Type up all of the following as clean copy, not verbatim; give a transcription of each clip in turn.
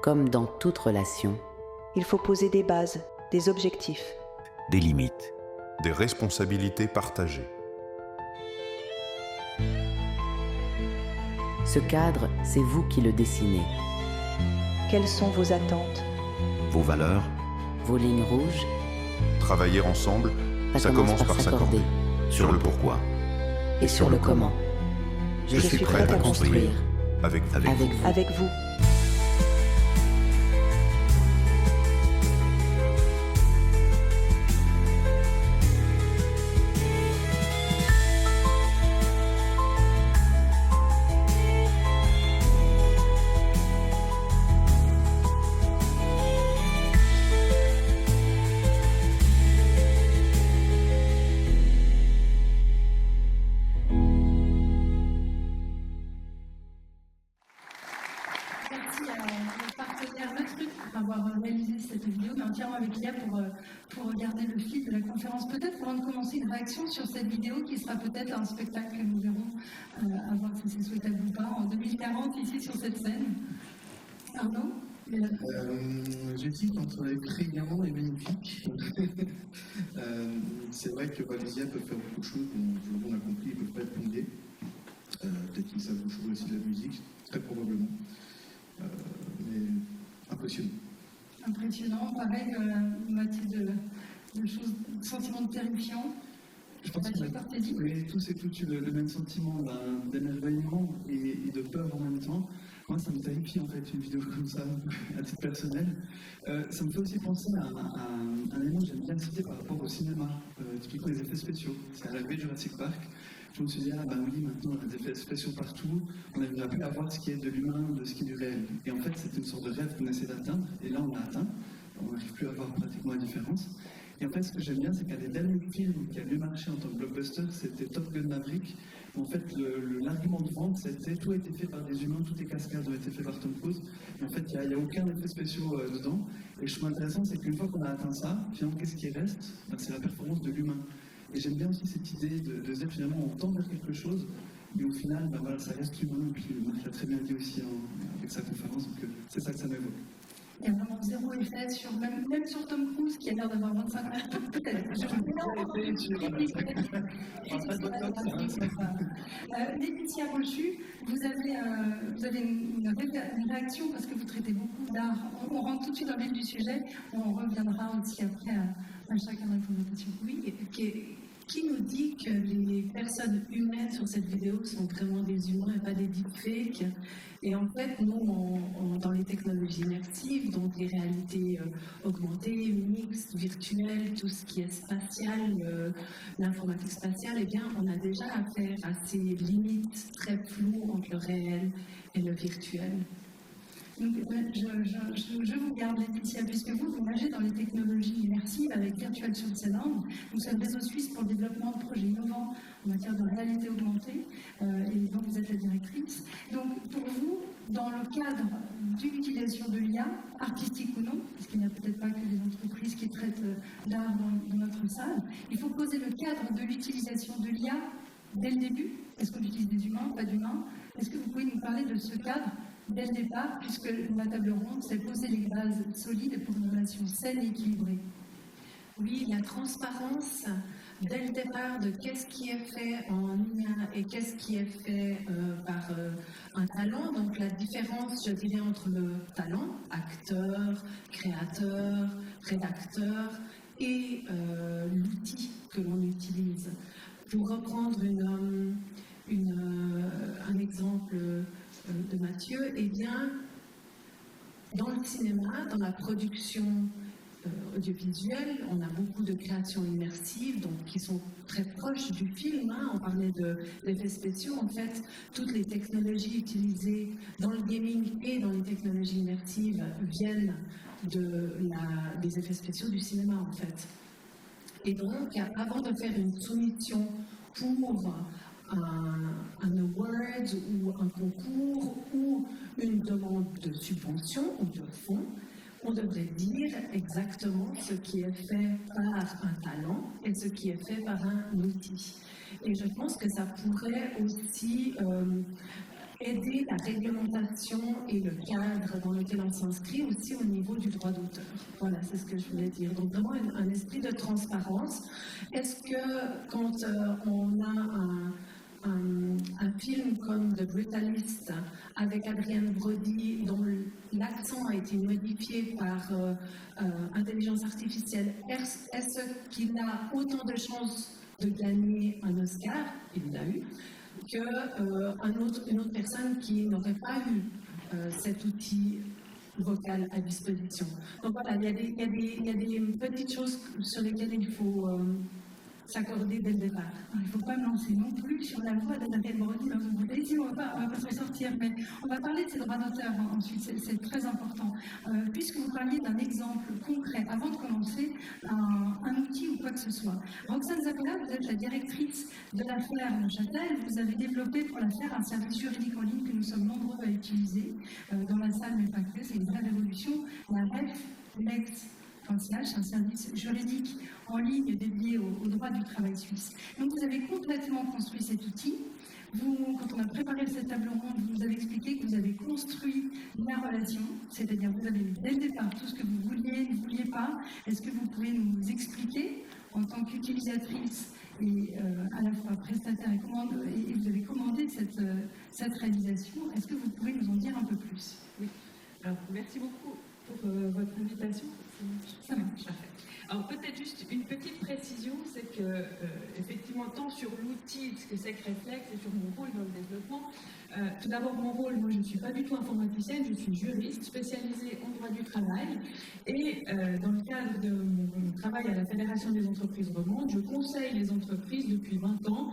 Comme dans toute relation, il faut poser des bases, des objectifs, des limites, des responsabilités partagées. ce cadre, c'est vous qui le dessinez. Quelles sont vos attentes, vos valeurs, Vos lignes rouges, Travailler ensemble, ça commence par s'accorder. sur le pourquoi. et sur le comment. Je suis prête à construire avec vous. Avec vous. avec vous. Merci à notre partenaire Le Truc pour avoir réalisé cette vidéo, mais entièrement avec l'IA pour regarder le fil de la conférence. Peut-être avant de commencer une réaction sur cette vidéo qui sera peut-être un spectacle que nous verrons, à voir si c'est souhaitable ou pas, en 2040 ici sur cette scène. Arnaud? J'hésite entre effrayant et magnifique. C'est vrai que les IA peuvent faire beaucoup de choses, dont on a compris, ils ne peuvent pas être plongés. Peut-être qu'ils savent jouer aussi de la musique, très probablement. Mais impressionnant. Impressionnant, pareil, Mathilde, de choses, sentiment de terrifiant. Je pense qu'on a tous et toutes eu le même sentiment d'émerveillement et de peur en même temps. Moi, ça me terrifie en fait, une vidéo comme ça, à titre personnel. Ça me fait aussi penser à un élément que j'aime bien citer par rapport au cinéma, typiquement les effets spéciaux. C'est à l'arrivée de Jurassic Park. Je me suis dit, ah bah oui, maintenant on a des effets spéciaux partout, on n'arrive plus à voir ce qui est de l'humain, de ce qui est du réel. Et en fait, c'est une sorte de rêve qu'on essaie d'atteindre, et là on l'a atteint, on n'arrive plus à voir pratiquement la différence. Et en fait, ce que j'aime bien, c'est qu'un des derniers films qui a mieux marché en tant que blockbuster, c'était Top Gun Maverick. En fait, l'argument de vente, c'était tout a été fait par des humains, toutes les cascades ont été faites par Tom Cruise. Et en fait, il n'y a aucun effet spéciaux dedans. Et je trouve intéressant, c'est qu'une fois qu'on a atteint ça, finalement, qu'est-ce qui reste? C'est la performance de l'humain. Et j'aime bien aussi cette idée de dire finalement, on tend vers quelque chose, mais au final, voilà, ça reste humain. Et puis, Marc l'a très bien dit aussi avec sa conférence, donc c'est ça que ça m'évoque. Il y a vraiment zéro effet sur, même sur Tom Cruise qui a l'air d'avoir 25 ans. Peut-être. Laetitia Rochu, vous avez une réaction parce que vous traitez beaucoup d'art. On rentre tout de suite dans le vif du sujet. On reviendra aussi après à chacun répondre à la question. Oui, qui nous dit que les personnes humaines sur cette vidéo sont vraiment des humains et pas des deepfakes? Et en fait, nous, dans les technologies immersives, donc les réalités augmentées, mixtes, virtuelles, tout ce qui est spatial, l'informatique spatiale, eh bien, on a déjà affaire à ces limites très floues entre le réel et le virtuel. Donc, je vous garde, Laetitia, puisque vous nagez dans les technologies immersives avec Virtual Switzerland. Nous sommes réseau suisse pour le développement de projets innovants en matière de réalité augmentée, et donc vous êtes la directrice. Donc, pour vous, dans le cadre d'une utilisation de l'IA, artistique ou non, parce qu'il n'y a peut-être pas que des entreprises qui traitent d'art dans notre salle, il faut poser le cadre de l'utilisation de l'IA dès le début. Est-ce qu'on utilise des humains, pas d'humains? Est-ce que vous pouvez nous parler de ce cadre dès le départ, puisque la table ronde, c'est poser les bases solides pour une relation saine et équilibrée? Oui, la transparence dès le départ de qu'est-ce qui est fait en IA et qu'est-ce qui est fait par un talent. Donc la différence, je dirais, entre le talent, acteur, créateur, rédacteur, et l'outil que l'on utilise. Pour reprendre un exemple de Mathieu, eh bien, dans le cinéma, dans la production audiovisuelle, on a beaucoup de créations immersives, donc qui sont très proches du film. On parlait d'effets spéciaux. En fait, toutes les technologies utilisées dans le gaming et dans les technologies immersives viennent des effets spéciaux du cinéma, en fait. Et donc, avant de faire une soumission pour un award ou un concours ou une demande de subvention ou de fonds, on devrait dire exactement ce qui est fait par un talent et ce qui est fait par un outil. Et je pense que ça pourrait aussi aider la réglementation et le cadre dans lequel on s'inscrit aussi au niveau du droit d'auteur. Voilà, c'est ce que je voulais dire. Donc vraiment un esprit de transparence. Est-ce que quand on a un film comme The Brutalist avec Adrienne Brody, dont l'accent a été modifié par intelligence artificielle, est-ce qu'il a autant de chances de gagner un Oscar, il l'a eu, qu'une autre personne qui n'aurait pas eu cet outil vocal à disposition. Donc voilà, il y a des petites choses sur lesquelles il faut s'accorder dès le départ. Il ne faut pas me lancer non plus sur la voie d'Adrienne Brody, mais vous voulez dire, on ne va pas se sortir, mais on va parler de ces droits d'auteur ensuite, c'est très important. Puisque vous parliez d'un exemple concret, avant de commencer, un outil ou quoi que ce soit. Roxane Zappala, vous êtes la directrice de l'affaire Neuchâtel, vous avez développé pour l'affaire un service juridique en ligne que nous sommes nombreux à utiliser dans la salle, mais pas que, c'est une vraie révolution, la RefLex. C'est un service juridique en ligne dédié au droit du travail suisse. Donc vous avez complètement construit cet outil. Quand on a préparé cette table ronde, vous nous avez expliqué que vous avez construit la relation, c'est-à-dire vous avez eu dès le départ tout ce que vous vouliez, ne vouliez pas. Est-ce que vous pouvez nous expliquer, en tant qu'utilisatrice et à la fois prestataire et vous avez commandé cette réalisation, est-ce que vous pouvez nous en dire un peu plus? Oui. Alors, merci beaucoup pour votre invitation. Ça marche. Alors peut-être juste une petite précision, c'est que effectivement tant sur l'outil, ce que c'est que Reflex et sur mon rôle dans le développement, tout d'abord mon rôle, moi je ne suis pas du tout informaticienne, je suis juriste spécialisée en droit du travail et dans le cadre de mon travail à la Fédération des entreprises romandes, je conseille les entreprises depuis 20 ans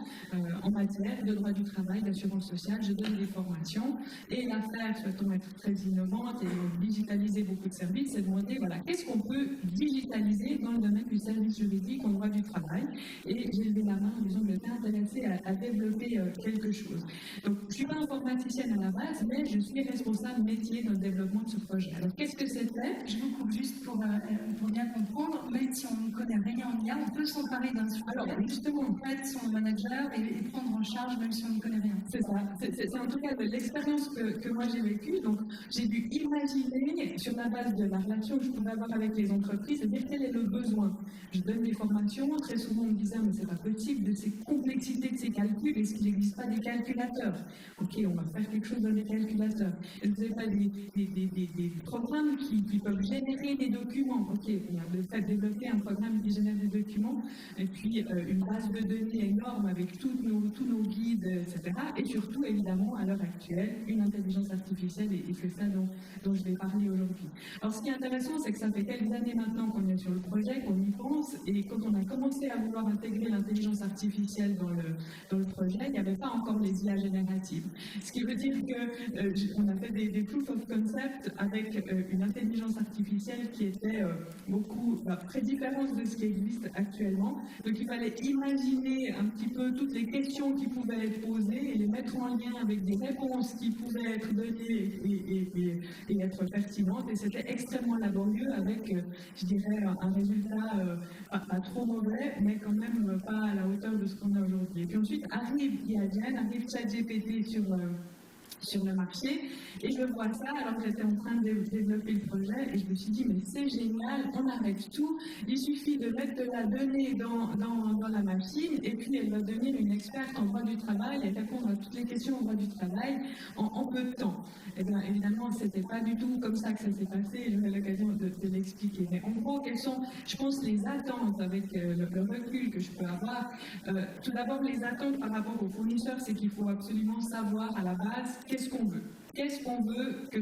en matière de droit du travail, d'assurance sociale, je donne des formations et l'affaire souhaitant être très innovante et digitaliser beaucoup de services, c'est demander voilà, qu'est-ce qu'on peut digitaliser dans le domaine du service juridique en droit du travail et j'ai levé la main en disant que j'étais intéressée à développer quelque chose. Donc je ne suis pas informaticienne à la base, mais je suis responsable métier dans le développement de ce projet. Alors qu'est-ce que c'était? Je vous coupe juste pour bien comprendre, même si on ne connaît rien en IA, on peut s'emparer d'un sujet. Alors justement, on peut être son manager et prendre en charge même si on n'y connaît rien. C'est ça, c'est en tout cas de l'expérience que moi j'ai vécue. Donc j'ai dû imaginer sur la base de la relation que je pouvais avoir avec les entreprises, c'est-à-dire quel est le besoin. Je donne des formations, très souvent on me disait mais c'est pas possible de ces complexités de ces calculs, est-ce qu'il n'existe pas des calculateurs? Ok, on va faire quelque chose dans les calculateurs. Est-ce que vous n'avez pas des programmes qui peuvent générer des documents? Ok, on a le fait de développer un programme qui génère des documents et puis une base de données énorme avec tous nos guides, etc. Et surtout, évidemment, à l'heure actuelle, une intelligence artificielle et c'est ça dont je vais parler aujourd'hui. Alors ce qui est intéressant, c'est que ça fait quelques années maintenant qu'on est sur le projet, qu'on y pense et quand on a commencé à vouloir intégrer l'intelligence artificielle dans le projet, il n'y avait pas encore les IA génératives. Ce qui veut dire qu'on a fait des proof of concept avec une intelligence artificielle qui était beaucoup très différente de ce qui existe actuellement. Donc il fallait imaginer un petit peu toutes les questions qui pouvaient être posées et les mettre en lien avec des réponses qui pouvaient être données et être pertinentes. Et c'était extrêmement laborieux avec, je dirais, un résultat pas trop mauvais, mais quand même pas à la hauteur de ce qu'on a aujourd'hui. Et puis ensuite arrive IAGEN, arrive ChatGPT sur le marché et je vois ça alors que j'étais en train de développer le projet et je me suis dit mais c'est génial, on arrête tout, il suffit de mettre de la donnée dans la machine et puis elle va devenir une experte en droit du travail et répondre à toutes les questions en droit du travail en peu de temps. Et bien évidemment c'était pas du tout comme ça que ça s'est passé et j'aurai l'occasion de l'expliquer. Mais en gros quelles sont, je pense, les attentes avec le recul que je peux avoir. Tout d'abord les attentes par rapport aux fournisseurs, c'est qu'il faut absolument savoir à la base qu'est-ce qu'on veut. Qu'est-ce qu'on veut que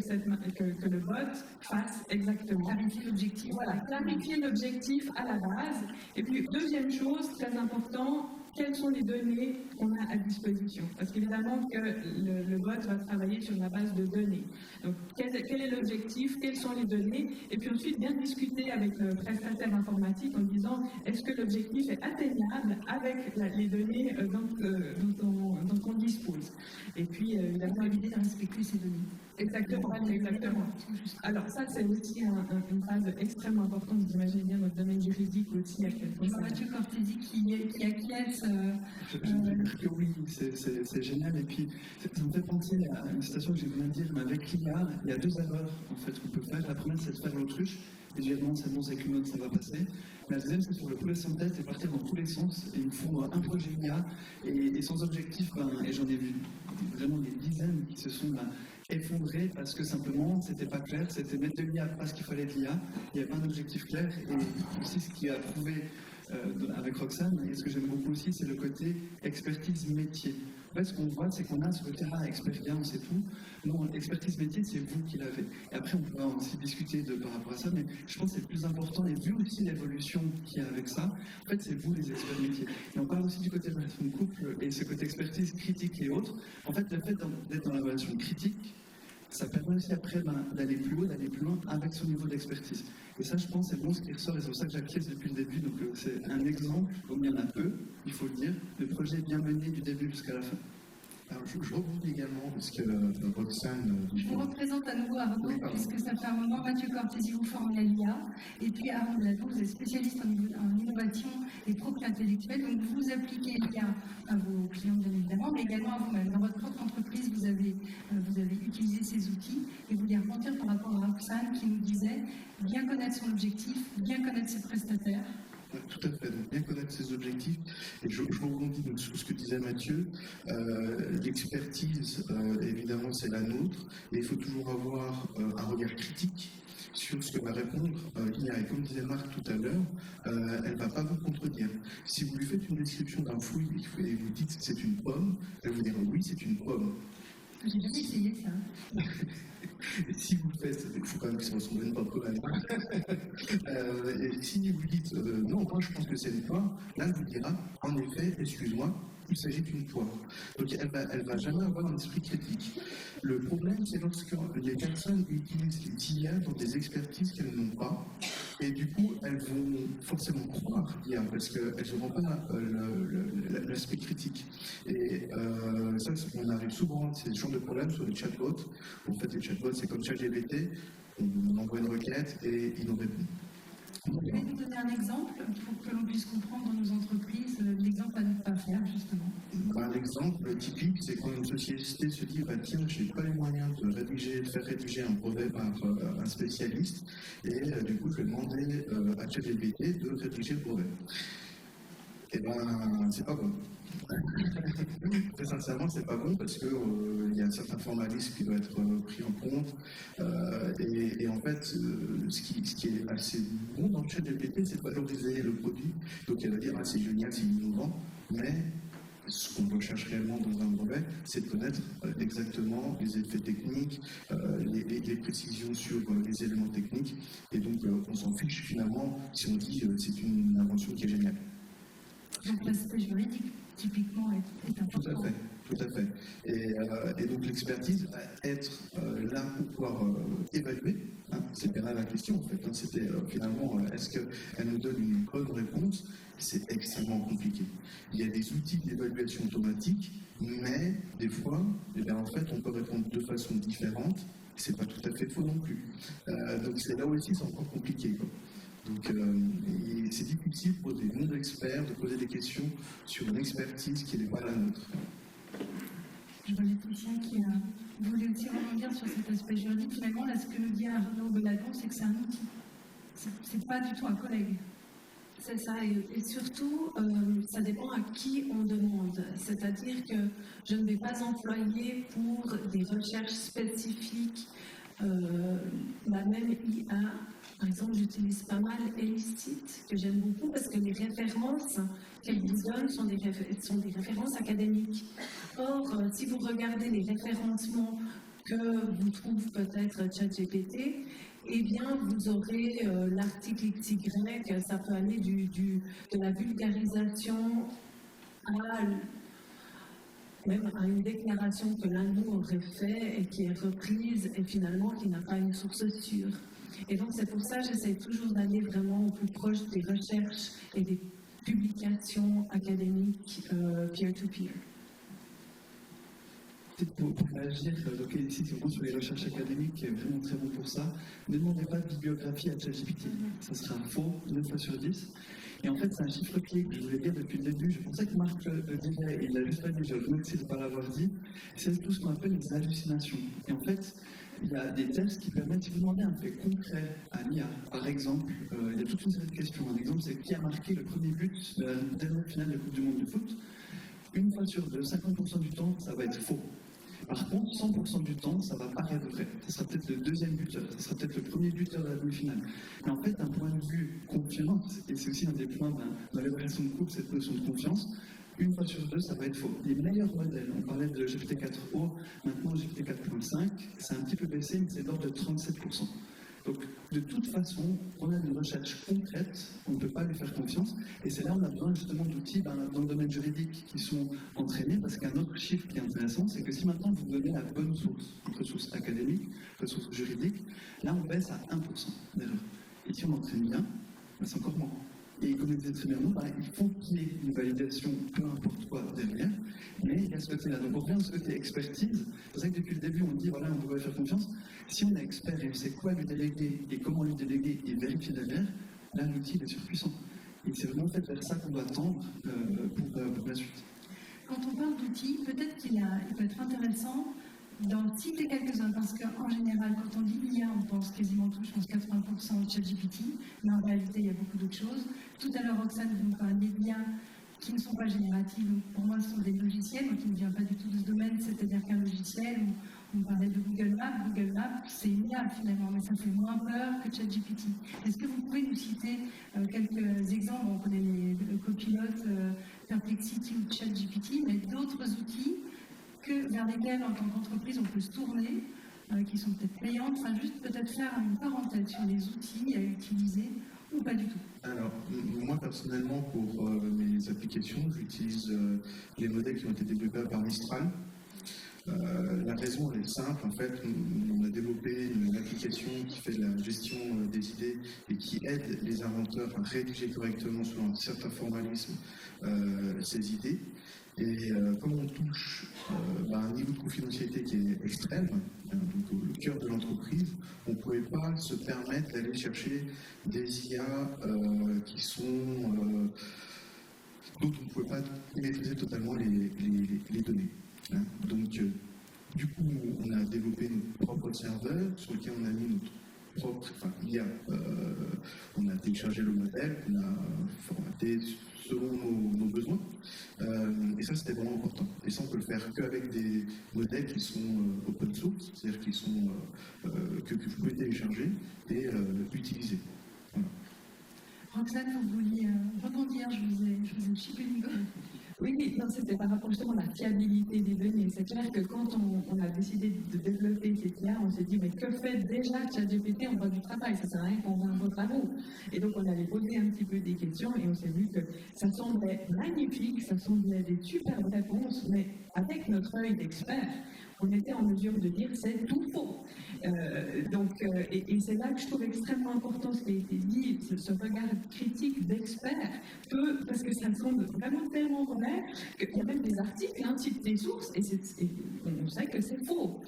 le bot fasse exactement? Clarifier l'objectif. Voilà, clarifier l'objectif à la base. Et puis, deuxième chose, très important, quelles sont les données qu'on a à disposition? Parce qu'évidemment que le bot va travailler sur la base de données. Donc, quel est l'objectif? Quelles sont les données? Et puis ensuite, bien discuter avec le prestataire informatique en disant est-ce que l'objectif est atteignable avec les données dont on dispose? Et puis, évidemment, l'idée de respecter ces données. Exactement, exactement. Alors ça, c'est aussi une phase extrêmement importante. Vous imaginez bien notre domaine juridique aussi. Mathieu Cortési qui acquiesce. Je vais dire que oui, c'est génial. Et puis, ça me fait penser à une citation que j'ai voulu dire, mais avec l'IA, il y a 2 erreurs en fait qu'on peut faire. La première, c'est de faire l'autruche et dire non, c'est bon, c'est qu'une autre, ça va passer. La deuxième, c'est sur le projet sans tête et partir dans tous les sens. Et il faut un projet IA et sans objectif, et j'en ai vu vraiment des dizaines qui se sont effondrés parce que simplement c'était pas clair, c'était mettre de l'IA parce qu'il fallait de l'IA, il n'y avait pas un objectif clair. Et aussi ce qui a prouvé avec Roxane, et ce que j'aime beaucoup aussi, c'est le côté expertise métier. En fait, ce qu'on voit, c'est qu'on a sur le terrain expérience et tout. Non, expertise métier, c'est vous qui l'avez. Et après, on pourra aussi discuter par rapport à ça, mais je pense que c'est le plus important, et vu aussi l'évolution qu'il y a avec ça, en fait, c'est vous les experts métiers. Et on parle aussi du côté relation de couple, et ce côté expertise critique et autres. En fait, le fait d'être dans la relation critique, ça permet aussi après d'aller plus haut, d'aller plus loin avec son niveau d'expertise. Et ça, je pense, c'est bon ce qui ressort, et c'est pour ça que j'acquiesce depuis le début. Donc, c'est un exemple, comme il y en a peu, il faut le dire. Le projet est bien mené du début jusqu'à la fin. Alors, je rebondis également, parce que Roxane... Je vous représente à nouveau Arnaud, puisque ça fait un moment, Mathieu Cortési vous forme à l'IA, et puis Arnaud Blateau, vous êtes spécialiste en innovation et propriété intellectuelle, donc vous appliquez l'IA à vos clients, bien évidemment, mais également à vous-même. Dans votre propre entreprise, vous avez utilisé ces outils, et vous voulez rebondir par rapport à Roxane qui nous disait bien connaître son objectif, bien connaître ses prestataires. Tout à fait, donc bien connaître ses objectifs. Et je rebondis donc sur ce que disait Mathieu. L'expertise, évidemment, c'est la nôtre. Et il faut toujours avoir un regard critique sur ce que va répondre l'IA. Et comme disait Marc tout à l'heure, elle ne va pas vous contredire. Si vous lui faites une description d'un fruit et vous dites que c'est une pomme, elle vous dira oui, c'est une pomme. J'ai jamais essayé ça. Et si vous le faites, il faut quand même que ça ressemble à une pomme quand même. Et si vous dites non, moi je pense que c'est une poire, là elle vous dira en effet, excuse-moi, il s'agit d'une poire. Donc elle va jamais avoir un esprit critique. Le problème, c'est lorsque les personnes utilisent les IA dans des expertises qu'elles n'ont pas, et du coup elles vont forcément croire l'IA parce qu'elles n'auront pas l'aspect critique. Et ça, on arrive souvent, c'est le genre de problème sur les chatbots. En fait, les chatbots, c'est comme ChatGPT, on envoie une requête et il nous répond. Vous pouvez nous donner un exemple pour que l'on puisse comprendre dans nos entreprises l'exemple à ne pas faire, justement? L'exemple typique, c'est quand une société se dit tiens, je n'ai pas les moyens de faire rédiger un brevet par un spécialiste, et du coup, je vais demander à ChatGPT de rédiger le brevet. Eh bien, c'est pas bon. Très sincèrement, c'est pas bon parce qu'il y a un certain formalisme qui doit être pris en compte. Et en fait, ce qui est assez bon dans le chat GPT, c'est de valoriser le produit. Donc, elle va dire c'est génial, c'est innovant, mais ce qu'on recherche réellement dans un brevet, c'est de connaître exactement les effets techniques, les précisions sur les éléments techniques. Et donc, on s'en fiche finalement si on dit c'est une invention qui est géniale. Donc l'aspect juridique, typiquement, est important. Tout à fait. Et donc l'expertise va être là pour pouvoir évaluer. C'est bien là la question, en fait. C'était finalement, est-ce qu'elle nous donne une bonne réponse? C'est extrêmement compliqué. Il y a des outils d'évaluation automatique, mais des fois, en fait, on peut répondre de façon différente. C'est pas tout à fait faux non plus. Donc c'est là aussi, c'est encore compliqué, quoi. Donc, c'est difficile pour des non-experts de poser des questions sur une expertise qui n'est pas la nôtre. Je vois Laetitia qui voulait aussi rebondir sur cet aspect juridique. Finalement, là, ce que nous dit Arnaud Blateau, c'est que c'est un outil. C'est pas du tout un collègue. C'est ça, et surtout, ça dépend à qui on demande. C'est-à-dire que je ne vais pas employer pour des recherches spécifiques la même IA. Par exemple, j'utilise pas mal Elicit, que j'aime beaucoup parce que les références qu'elle vous donne sont des références académiques. Or, si vous regardez les référencements que vous trouve peut-être ChatGPT, eh bien, vous aurez l'article XY, ça peut aller de la vulgarisation même à une déclaration que l'un de nous aurait fait et qui est reprise et finalement qui n'a pas une source sûre. Et donc c'est pour ça que j'essaie toujours d'aller vraiment au plus proche des recherches et des publications académiques peer-to-peer. Peut-être pour réagir, donc ici c'est vraiment sur les recherches académiques, qui est vraiment très bon pour ça. Ne demandez pas de bibliographie à ChatGPT. Ça sera faux 9 fois sur 10. Et en fait, c'est un chiffre clé que je voulais dire depuis le début. Je pensais que Marc le dirait, il l'a juste pas dit, je remercie de ne pas l'avoir dit. C'est tout ce qu'on appelle les hallucinations. Et en fait, il y a des tests qui permettent, si vous demandez un fait concret à l'IA, par exemple, il y a toute une série de questions. Un exemple, c'est qui a marqué le premier but de la dernière finale de Coupe du Monde de foot. Une fois sur deux, 50% du temps, ça va être faux. Par contre, 100% du temps, ça va paraître vrai. Ça sera peut-être le deuxième buteur, ça sera peut-être le premier buteur de la demi-finale. Mais en fait, d'un point de vue confiance, et c'est aussi un des points dans l'évaluation de couple, cette notion de confiance, une fois sur deux, ça va être faux. Les meilleurs modèles, on parlait de GPT-4o, maintenant GPT-4.5, c'est un petit peu baissé, mais c'est de l'ordre de 37%. Donc, de toute façon, on a une recherche concrète, on ne peut pas lui faire confiance, et c'est là où on a besoin justement d'outils dans le domaine juridique qui sont entraînés, parce qu'un autre chiffre qui est intéressant, c'est que si maintenant vous donnez la bonne source, votre source académique, votre source juridique, là on baisse à 1% d'erreur. Et si on entraîne bien, c'est encore moins. Et comme il disait très bien, il faut qu'il y ait une validation, peu importe quoi, derrière, mais il y a ce côté-là. Donc on revient à ce côté expertise. C'est pour ça que depuis le début, on dit, voilà, on doit faire confiance. Si on est expert et on sait quoi lui déléguer et comment lui déléguer et vérifier derrière, là, l'outil est surpuissant. Et c'est vraiment fait vers ça qu'on doit tendre pour la suite. Quand on parle d'outils, peut-être qu'il peut être intéressant d'en citer quelques-uns, parce qu'en général, quand on dit IA, on pense quasiment tout, je pense 80% de ChatGPT, mais en réalité, il y a beaucoup d'autres choses. Tout à l'heure, Roxane, vous nous parliez d'IA qui ne sont pas génératives. Pour moi, ce sont des logiciels, moi qui ne viens pas du tout de ce domaine, c'est-à-dire qu'un logiciel, on parlait de Google Maps, c'est une IA finalement, mais ça fait moins peur que ChatGPT. Est-ce que vous pouvez nous citer quelques exemples? On connaît le copilote, Perplexity ou ChatGPT, mais d'autres outils vers lesquels, en tant qu'entreprise, on peut se tourner, qui sont peut-être payantes, enfin juste peut-être faire une parenthèse sur les outils à utiliser ou pas du tout. Alors, moi personnellement, pour mes applications, j'utilise les modèles qui ont été développés par Mistral. La raison elle est simple, en fait, on a développé une application qui fait de la gestion des idées et qui aide les inventeurs à rédiger correctement selon un certain formalisme ces idées. Et comme on touche un niveau de confidentialité qui est extrême, donc au cœur de l'entreprise, on ne pouvait pas se permettre d'aller chercher des IA qui sont dont on ne pouvait pas maîtriser totalement les données. Donc, du coup, on a développé notre propre serveur sur lequel on a mis notre propre IA. On a téléchargé le modèle, on a formaté selon nos besoins. Et ça, c'était vraiment important. Et ça, on peut le faire qu'avec des modèles qui sont open source, c'est-à-dire qui sont, que vous pouvez télécharger et utiliser. Voilà. Roxane, vous vouliez rebondir, je vous ai chipé le micro. Oui, non, c'était par rapport justement à la fiabilité des données. C'est clair que quand on a décidé de développer cette IA, on s'est dit, mais que fait déjà ChatGPT? On voit du travail, ça ne sert à rien qu'on invente la roue. Et donc, on allait poser un petit peu des questions et on s'est vu que ça semblait magnifique, ça semblait des superbes réponses, mais avec notre œil d'expert, on était en mesure de dire c'est tout faux. Et c'est là que je trouve extrêmement important ce qui a été dit, ce regard critique d'expert, parce que ça semble vraiment tellement vrai qu'il y a même des articles, citent des sources, et on sait que c'est faux.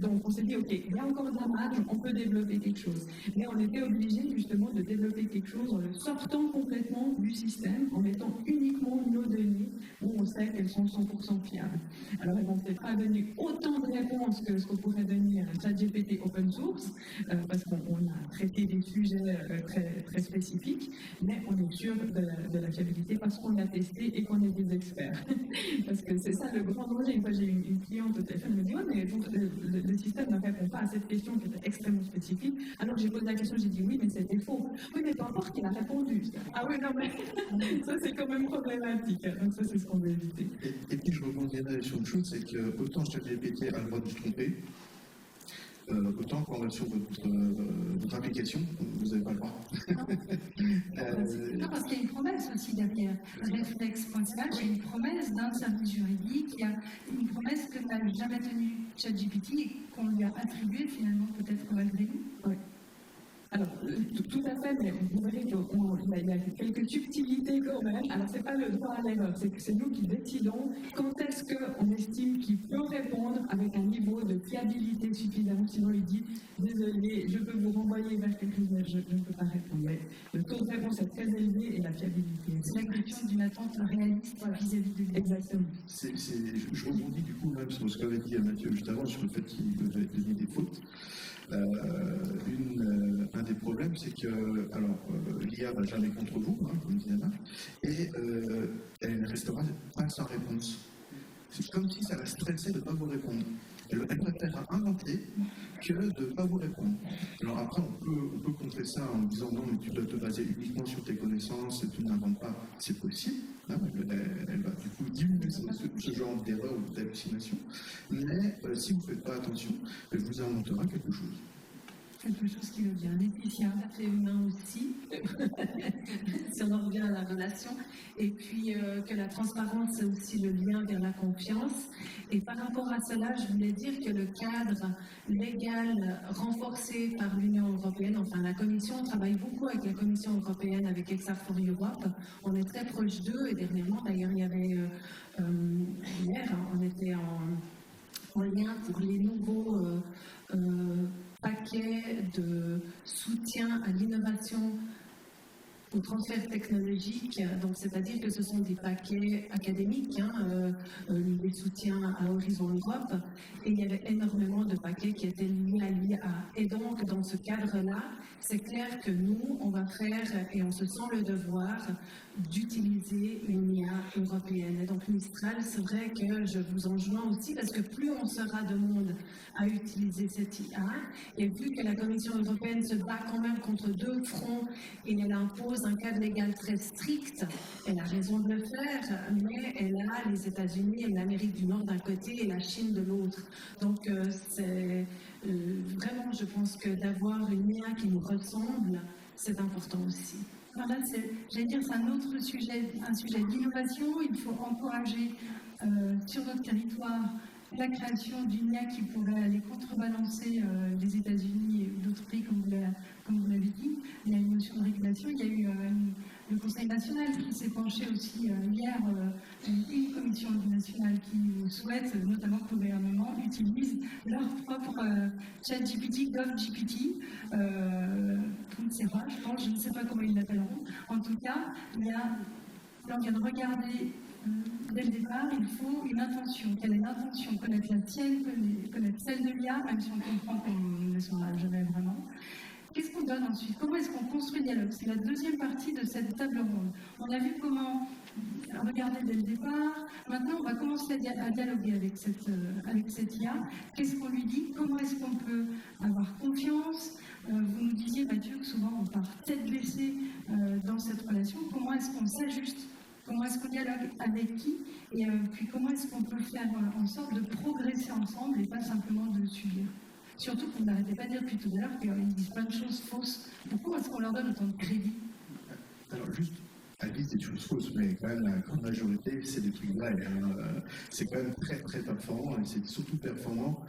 Donc on s'est dit, ok, il y a encore de la marge, on peut développer quelque chose. Mais on était obligé justement de développer quelque chose en le sortant complètement du système, en mettant uniquement nos données où on sait qu'elles sont 100% fiables. Alors elles n'ont peut-être pas donné autant de réponses que ce qu'on pourrait donner à ChatGPT open source, parce qu'on a traité des sujets très, très spécifiques, mais on est sûr de la fiabilité parce qu'on l'a testé et qu'on est des experts. Parce que c'est ça le grand danger. Une fois, j'ai une cliente au téléphone, elle me dit, oh, mais le système ne répond pas à cette question qui était extrêmement spécifique. Alors j'ai posé la question, j'ai dit oui, mais c'était faux. Oui, mais peu importe qu'il a répondu. Ah oui, non, mais ça c'est quand même problématique. Donc ça, c'est ce qu'on veut éviter. Et puis je rebondirais sur une chose, c'est que autant ChatGPT a le droit de se tromper, autant quand on va sur votre application, vous n'avez pas le droit. Non, parce qu'il y a une promesse aussi derrière. Reflex.slash, il y a une promesse d'un service juridique, il y a une promesse que n'a jamais tenue ChatGPT et qu'on lui a attribuée finalement peut-être malgré nous. Oui. Alors, tout à fait, mais vous verrez qu'il y a quelques subtilités quand même. Alors, ce n'est pas le droit à l'erreur, c'est que c'est nous qui décidons quand est-ce qu'on estime qu'il peut répondre avec un niveau de fiabilité suffisant. Sinon, il dit désolé, je peux vous renvoyer vers quelque chose, mais je ne peux pas répondre. Mais le taux de réponse est très élevé et la fiabilité. C'est la question d'une attente réaliste vis-à-vis de lui. Exactement. Je rebondis du coup même sur ce qu'avait dit Mathieu juste avant, sur le fait qu'il devait donner des fautes. Un des problèmes, c'est que l'IA va jamais contre vous, comme disait Marc, et elle ne restera pas sans réponse. C'est comme si ça la stressait de ne pas vous répondre. Elle préfère inventer que de ne pas vous répondre. Alors après, on peut contrer ça en disant non, mais tu dois te baser uniquement sur tes connaissances, tu n'inventes pas. C'est possible. Elle va du coup diminuer ce genre d'erreur ou d'hallucination. Mais si vous ne faites pas attention, elle vous inventera quelque chose. Quelque chose qui veut bien. Laetitia. C'est humain aussi, si on en revient à la relation. Et puis que la transparence, c'est aussi le lien vers la confiance. Et par rapport à cela, je voulais dire que le cadre légal renforcé par l'Union européenne, enfin la Commission, on travaille beaucoup avec la Commission européenne, avec EXAR for Europe. On est très proche d'eux et dernièrement, d'ailleurs, il y avait hier, on était en lien pour les nouveaux paquets de soutien à l'innovation au transfert technologique, donc c'est-à-dire que ce sont des paquets académiques, des soutiens à Horizon Europe, et il y avait énormément de paquets qui étaient liés à l'IA. Et donc, dans ce cadre-là, c'est clair que nous, on va faire, et on se sent le devoir, d'utiliser une IA européenne. Et donc, Mistral, c'est vrai que je vous enjoins aussi, parce que plus on sera de monde à utiliser cette IA, et vu que la Commission européenne se bat quand même contre deux fronts, et elle impose un cadre légal très strict, elle a raison de le faire, mais elle a les États-Unis et l'Amérique du Nord d'un côté et la Chine de l'autre. Donc, c'est vraiment, je pense que d'avoir une IA qui nous ressemble, c'est important aussi. Voilà, j'allais dire, c'est un autre sujet, un sujet d'innovation. Il faut encourager sur notre territoire la création d'une IA qui pourrait aller contrebalancer les États-Unis et d'autres pays, comme vous l'avez dit. Il y a une notion de régulation. Il y a eu le Conseil national qui s'est penché aussi hier, une commission nationale qui souhaite notamment que le gouvernement utilise leur propre ChatGPT, GovGPT, je ne sais pas comment ils l'appelleront. En tout cas, on vient de regarder dès le départ, il faut une intention. Quelle est l'intention? Connaître la tienne, connaître celle de l'IA, même si on comprend qu'on ne sera jamais vraiment. Qu'est-ce qu'on donne ensuite? Comment est-ce qu'on construit le dialogue? C'est la deuxième partie de cette table ronde. On a vu comment regarder dès le départ. Maintenant, on va commencer à dialoguer avec cette IA. Qu'est-ce qu'on lui dit? Comment est-ce qu'on peut avoir confiance? Vous nous disiez, Mathieu, que souvent on part tête baissée dans cette relation. Comment est-ce qu'on s'ajuste? Comment est-ce qu'on dialogue avec qui? Et puis comment est-ce qu'on peut faire en sorte de progresser ensemble et pas simplement de subir? Surtout que vous n'arrêtez pas de dire depuis tout à l'heure qu'ils disent plein de choses fausses. Pourquoi est-ce qu'on leur donne autant de crédit? Alors juste, elles disent des choses fausses, mais quand même la grande majorité, c'est des trucs vrais. C'est quand même très très performant, et c'est surtout performant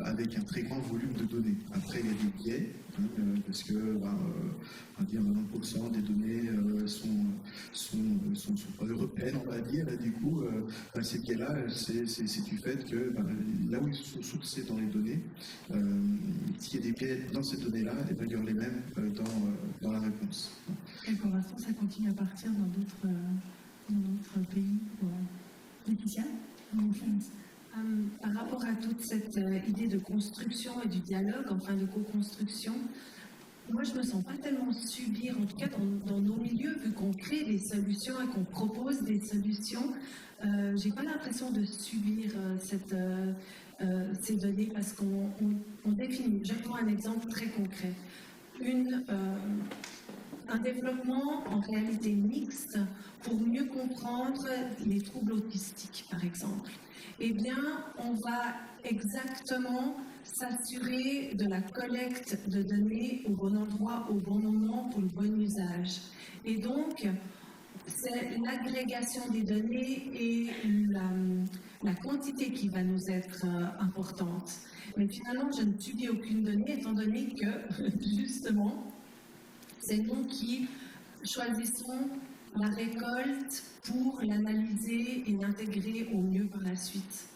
avec un très grand volume de données. Après, il y a des biais, parce que on va dire 90% des données sont pas européennes, on va dire, et du coup, ces biais-là, c'est du fait que là où ils sont sourcés dans les données, s'il y a des biais dans ces données-là, il y aura les mêmes dans la réponse. Et pour l'instant, ça continue à partir dans d'autres pays. Laetitia? Par rapport à toute cette idée de construction et du dialogue, enfin de co-construction, moi je ne me sens pas tellement subir, en tout cas dans nos milieux, vu qu'on crée des solutions et qu'on propose des solutions, j'ai pas l'impression de subir ces données parce qu'on définit. Je prends un exemple très concret. Un développement en réalité mixte pour mieux comprendre les troubles autistiques, par exemple. Eh bien, on va exactement s'assurer de la collecte de données au bon endroit, au bon moment, pour le bon usage. Et donc, c'est l'agrégation des données et la quantité qui va nous être importante. Mais finalement, je ne subis aucune donnée, étant donné que, justement, c'est nous qui choisissons la récolte pour l'analyser et l'intégrer au mieux par la suite.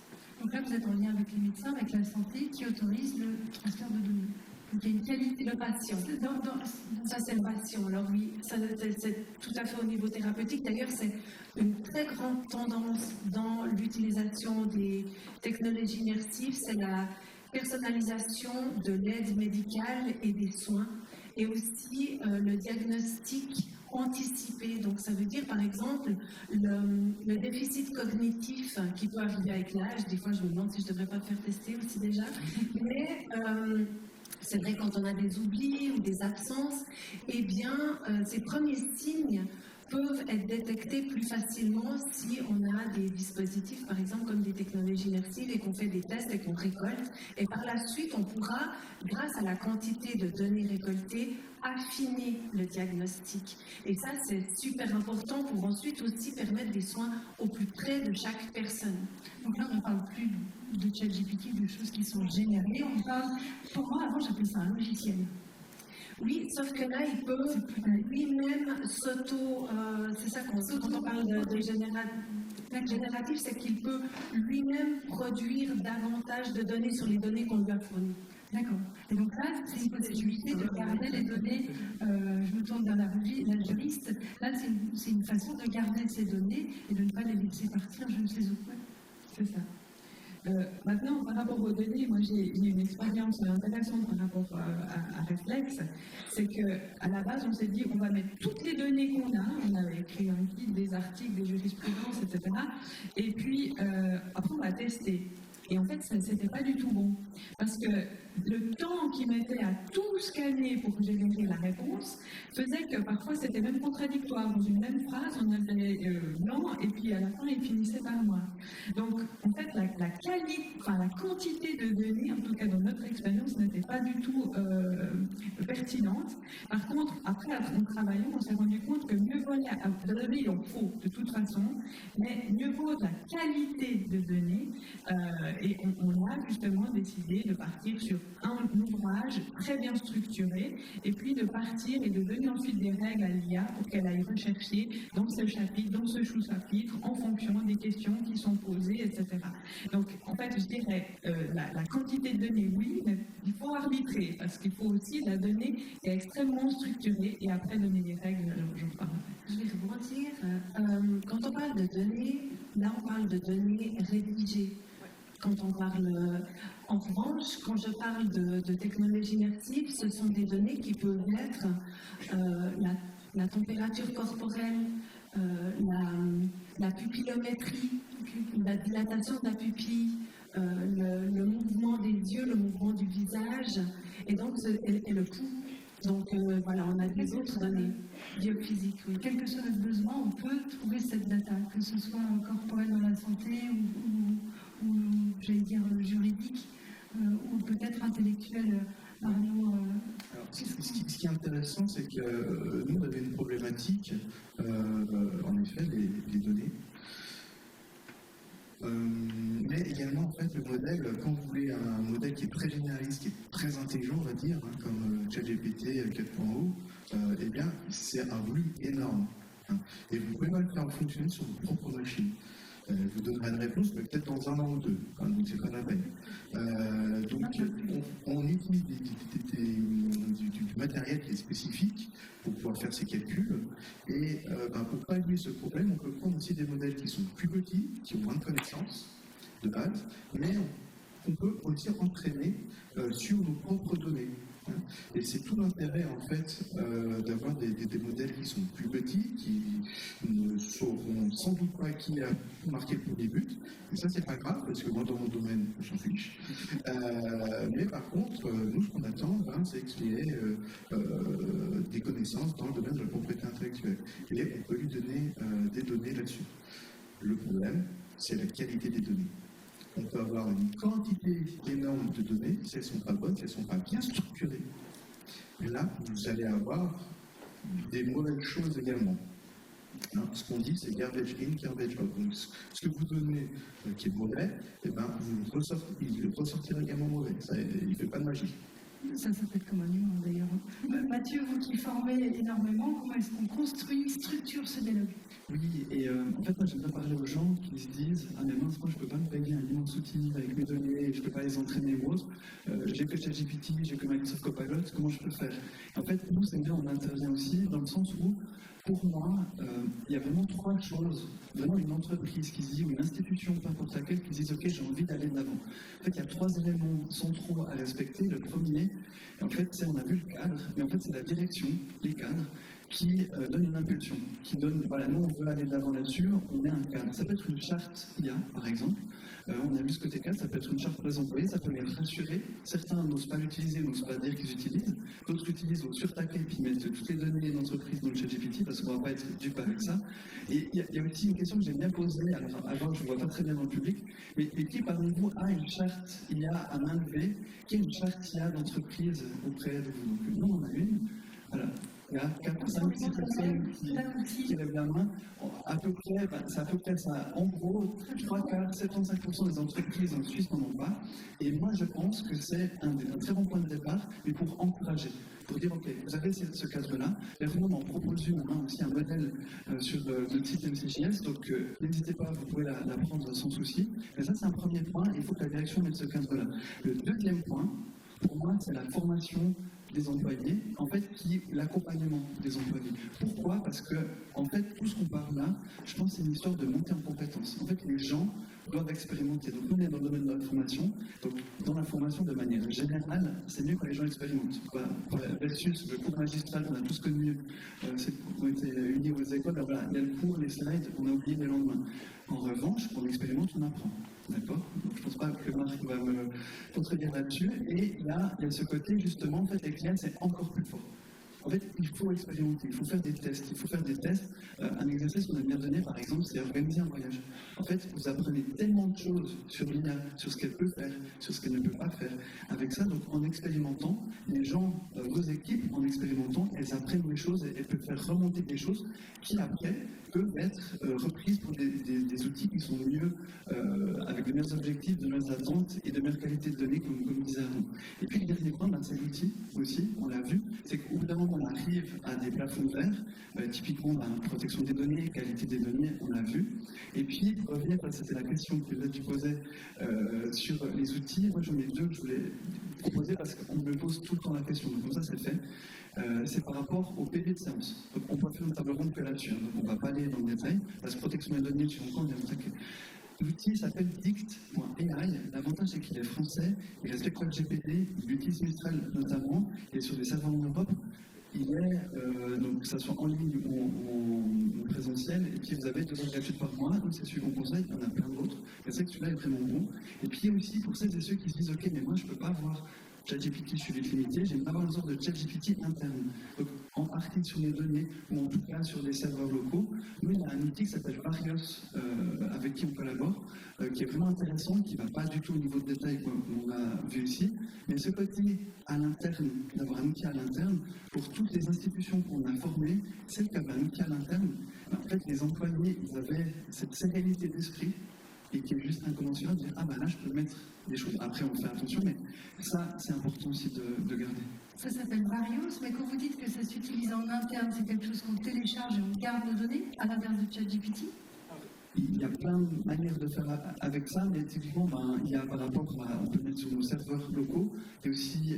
Donc là, vous êtes en lien avec les médecins, avec la santé, qui autorise le transfert de données. Donc il y a une qualité. Le patient. Ça, c'est le patient. Alors oui, c'est tout à fait au niveau thérapeutique. D'ailleurs, c'est une très grande tendance dans l'utilisation des technologies immersives, c'est la personnalisation de l'aide médicale et des soins, et aussi le diagnostic anticipé. Donc ça veut dire par exemple le déficit cognitif qui peut arriver avec l'âge. Des fois je me demande si je ne devrais pas me faire tester aussi déjà. Mais c'est vrai quand on a des oublis ou des absences, eh bien ces premiers signes peuvent être détectés plus facilement si on a des dispositifs, par exemple comme des technologies immersives, et qu'on fait des tests et qu'on récolte. Et par la suite, on pourra, grâce à la quantité de données récoltées, affiner le diagnostic. Et ça, c'est super important pour ensuite aussi permettre des soins au plus près de chaque personne. Donc là, on ne parle plus de ChatGPT, de choses qui sont générées. On parle, pour moi, avant, j'appelais ça un logiciel. Oui, sauf que là, il peut lui-même c'est ça quand on parle de génératif, c'est qu'il peut lui-même produire davantage de données sur les données qu'on lui a fournies. D'accord. Et donc là, c'est une possibilité de garder les données, je me tourne vers la juriste, là, c'est une façon de garder ces données et de ne pas les laisser partir, je ne sais où. C'est ça. Maintenant, par rapport aux données, moi j'ai une expérience intéressante par rapport à Reflex, c'est qu'à la base on s'est dit on va mettre toutes les données qu'on a, on avait écrit un guide, des articles, des jurisprudences, etc. Et puis après on va tester. Et en fait, c'était pas du tout bon. Parce que le temps qu'il mettait à tout scanner pour générer la réponse faisait que parfois c'était même contradictoire. Dans une même phrase, on avait blanc et puis à la fin, il finissait par noir. Donc, en fait, la quantité de données, en tout cas dans notre expérience, n'était pas du tout pertinente. Par contre, après, en travaillant, on s'est rendu compte que mieux vaut de données, il en faut de toute façon, mais mieux vaut de la qualité de données. Et on a justement décidé de partir sur un ouvrage très bien structuré et puis de partir et de donner ensuite des règles à l'IA pour qu'elle aille rechercher dans ce chapitre, dans ce sous-chapitre, en fonction des questions qui sont posées, etc. Donc, en fait, je dirais, la quantité de données, oui, mais il faut arbitrer parce qu'il faut aussi la donnée qui est extrêmement structurée et après donner des règles, j'en parlerai. Je vais rebondir. Quand on parle de données, là, on parle de données rédigées. Quand on parle, en revanche, quand je parle de technologie immersive, ce sont des données qui peuvent être la température corporelle, la pupillométrie, la dilatation de la pupille, le mouvement des yeux, le mouvement du visage, et donc et le pouls. Donc voilà, on a des autres données biophysiques. Oui. Quel que soit notre besoin, on peut trouver cette data, que ce soit corporelle dans la santé ou j'allais dire juridique, ou peut-être intellectuel. Ce qui est intéressant, c'est que nous, on avait une problématique, en effet, les données. Mais également, en fait, le modèle, quand vous voulez un modèle qui est très généraliste, qui est très intelligent, on va dire, comme ChatGPT 4.0, eh bien, c'est un volume énorme. Et vous ne pouvez pas le faire fonctionner sur vos propres machines. Je vous donnerai une réponse, mais peut-être dans un an ou deux, donc c'est pas la peine. Donc on utilise du matériel qui est spécifique pour pouvoir faire ces calculs, et pour pallier ce problème, on peut prendre aussi des modèles qui sont plus petits, qui ont moins de connaissances de base, mais on peut aussi entraîner sur nos propres données. Et c'est tout l'intérêt en fait d'avoir des modèles qui sont plus petits, qui ne sauront sans doute pas qui a marqué le premier but. Et ça c'est pas grave parce que moi dans mon domaine j'en fiche. Mais par contre, nous ce qu'on attend, c'est qu'il y ait des connaissances dans le domaine de la propriété intellectuelle. Et on peut lui donner des données là-dessus. Le problème, c'est la qualité des données. On peut avoir une quantité énorme de données, si elles ne sont pas bonnes, si elles ne sont pas bien structurées. Et là, vous allez avoir des mauvaises choses également. Alors, ce qu'on dit, c'est garbage in, garbage out. Donc, ce que vous donnez qui est mauvais, eh ben, il ressortira également mauvais. Ça, il ne fait pas de magie. Ça s'appelle comme un humain d'ailleurs. Mathieu, vous qui formez énormément, comment est-ce qu'on construit, structure ce dialogue? Oui, et en fait, moi j'aime bien parler aux gens qui se disent « Ah mais mince, moi je peux pas me payer un immense outil avec mes données, je peux pas les entraîner ou autre, j'ai que ChatGPT, j'ai que Microsoft Copilot, comment je peux faire ?» En fait, nous, c'est bien, on intervient aussi dans le sens où, pour moi, il y a vraiment trois choses, vraiment une entreprise qui se dit, ou une institution, peu importe laquelle, qui se dit « Ok, j'ai envie d'aller de l'avant ». En fait, il y a trois éléments centraux à respecter. Le premier, en fait, c'est, on a vu le cadre, mais en fait, c'est la direction, les cadres, qui donne une impulsion, qui donne, voilà, nous on veut aller de l'avant là-dessus, on met un cadre. Ça peut être une charte IA, par exemple, on a vu ce côté cadre, ça peut être une charte pour les employés, ça peut les rassurer. Certains n'osent pas l'utiliser, n'osent pas dire qu'ils utilisent, d'autres utilisent au surtaquer et puis mettent toutes les données d'entreprise dans le ChatGPT, parce qu'on ne va pas être dupe avec ça. Et il y a aussi une question que j'aime bien poser, alors avant je ne vois pas très bien dans le public, mais qui parmi vous a une charte IA à main levée, qui est une charte IA d'entreprise auprès de vous? Donc nous on a une, voilà. Il y a 4-5-6 personnes qui lèvent la main. À peu près, c'est à peu près ça. En gros, 3-4-75% des entreprises en Suisse n'en ont pas. Et moi, je pense que c'est un très bon point de départ, mais pour encourager. Pour dire, OK, vous avez ce cadre-là. Et vraiment, on propose aussi un modèle sur notre site MCJS. Donc, n'hésitez pas, vous pouvez la prendre sans souci. Mais ça, c'est un premier point. Il faut que la direction mette ce cadre-là. Le deuxième point, pour moi, c'est la formation des employés, en fait, l'accompagnement des employés. Pourquoi? Parce que, en fait, tout ce qu'on parle là, je pense que c'est une histoire de montée en compétences. En fait, les gens doivent expérimenter. Donc, nous, on est dans le domaine de la formation. Donc, dans la formation, de manière générale, c'est mieux quand les gens expérimentent. Voilà. Versus le cours magistral qu'on a tous connu, c'est qu'on était unis aux écoles, ben voilà, il y a le cours, les slides, on a oublié le lendemain. En revanche, quand on expérimente, on apprend. D'accord? Donc, je ne pense pas que Marc va me contredire là-dessus. Et là, il y a ce côté, justement, en fait, les clients, c'est encore plus fort. En fait, il faut expérimenter, il faut faire des tests. Il faut faire des tests. Un exercice qu'on a bien donné, par exemple, c'est organiser un voyage. En fait, vous apprenez tellement de choses sur l'IA, sur ce qu'elle peut faire, sur ce qu'elle ne peut pas faire. Avec ça, donc, en expérimentant, les gens, vos équipes, en expérimentant, elles apprennent des choses et elles peuvent faire remonter des choses qui, après, peuvent être reprises pour des outils qui sont mieux, avec de meilleurs objectifs, de meilleures attentes et de meilleure qualité de données, comme disait Arnaud. Et puis, le dernier point, c'est l'outil aussi, on l'a vu, c'est qu'au bout d'un moment, on arrive à des plafonds verts, typiquement protection des données, qualité des données, on l'a vu. Et puis, revenir, c'était la question que tu posais sur les outils. Moi, j'en ai deux que je voulais proposer parce qu'on me pose tout le temps la question. Donc, comme ça, c'est fait. C'est par rapport au PV de séance. Donc, on peut faire une table ronde que là-dessus. Donc, on ne va pas aller dans le détail. Parce que protection des données, tu comprends bien ça. L'outil s'appelle Dict.ai. L'avantage, c'est qu'il est français, il respecte le GPD, il utilise Mistral notamment, et sur des serveurs en Europe, il est, donc que ça soit en ligne ou en présentiel, et puis vous avez 2 heures gratuites par mois, donc c'est celui qu'on conseille, il y en a plein d'autres, et c'est que celui-là est vraiment bon. Et puis aussi, pour celles et ceux qui se disent, ok, mais moi je ne peux pas avoir ChatGPT sur limité, j'aime avoir une sorte de ChatGPT interne. Donc, en partie sur les données, ou en tout cas sur des serveurs locaux, nous, il y a un outil qui s'appelle Varios, avec qui on collabore, qui est vraiment intéressant, qui ne va pas du tout au niveau de détail qu'on a vu ici, mais ce côté à l'interne, d'avoir un outil à l'interne, pour toutes les institutions qu'on a formées, celles qui avaient un outil à l'interne, en fait, les employés, ils avaient cette sérénité d'esprit, et qui est juste incommensurable, de dire « Ah ben là, je peux mettre des choses. » Après, on fait attention, mais ça, c'est important aussi de garder. Ça s'appelle Varios, mais quand vous dites que ça s'utilise en interne, c'est quelque chose qu'on télécharge et on garde nos données à l'inverse de ChatGPT? Il y a plein de manières de faire avec ça, mais typiquement, il y a par rapport à, on peut mettre sur nos serveurs locaux, il y a aussi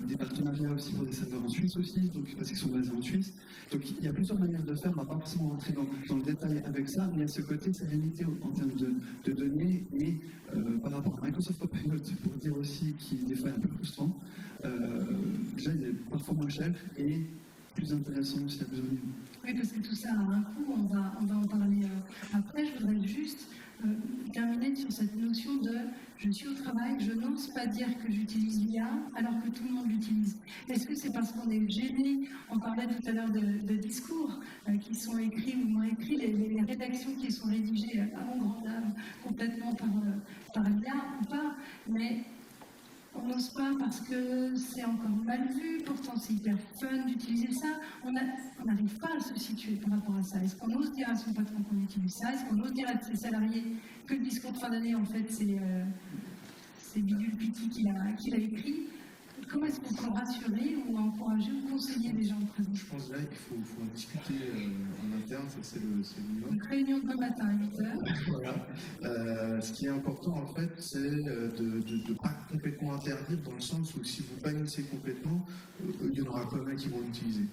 des partenariats aussi pour des serveurs en Suisse aussi, donc, parce qu'ils sont basés en Suisse. Donc il y a plusieurs manières de faire, on ne va pas forcément rentrer dans le détail avec ça, mais il y a ce côté de sérénité en termes de données, et par rapport à Microsoft Copilot, pour dire aussi qu'il des fois est un peu frustrant, déjà il est parfois moins cher et plus intéressant aussi à besoin. Oui, parce que tout ça a un coût, on va en parler après. Je voudrais juste terminer sur cette notion de « je suis au travail, je n'ose pas dire que j'utilise l'IA alors que tout le monde l'utilise ». Est-ce que c'est parce qu'on est gêné? On parlait tout à l'heure de discours qui sont écrits ou moins écrits, les rédactions qui sont rédigées à mon grand âme complètement par l'IA ou pas, mais on n'ose pas parce que c'est encore mal vu, pourtant c'est hyper fun d'utiliser ça. On n'arrive pas à se situer par rapport à ça. Est-ce qu'on ose dire à son patron qu'on utilise ça? Est-ce qu'on ose dire à ses salariés que le discours de fin d'année, en fait, c'est Bidule Piti qui l'a écrit? comment est-ce qu'on peut rassurer ou encourager ou conseiller les gens présents? Je pense là qu'il faut en discuter en interne, ça c'est le minimum. Donc réunion demain matin à 8h. Voilà. Ce qui est important en fait, c'est de ne pas complètement interdire, dans le sens où si vous bannissez complètement, il y en aura quand même qui vont l'utiliser.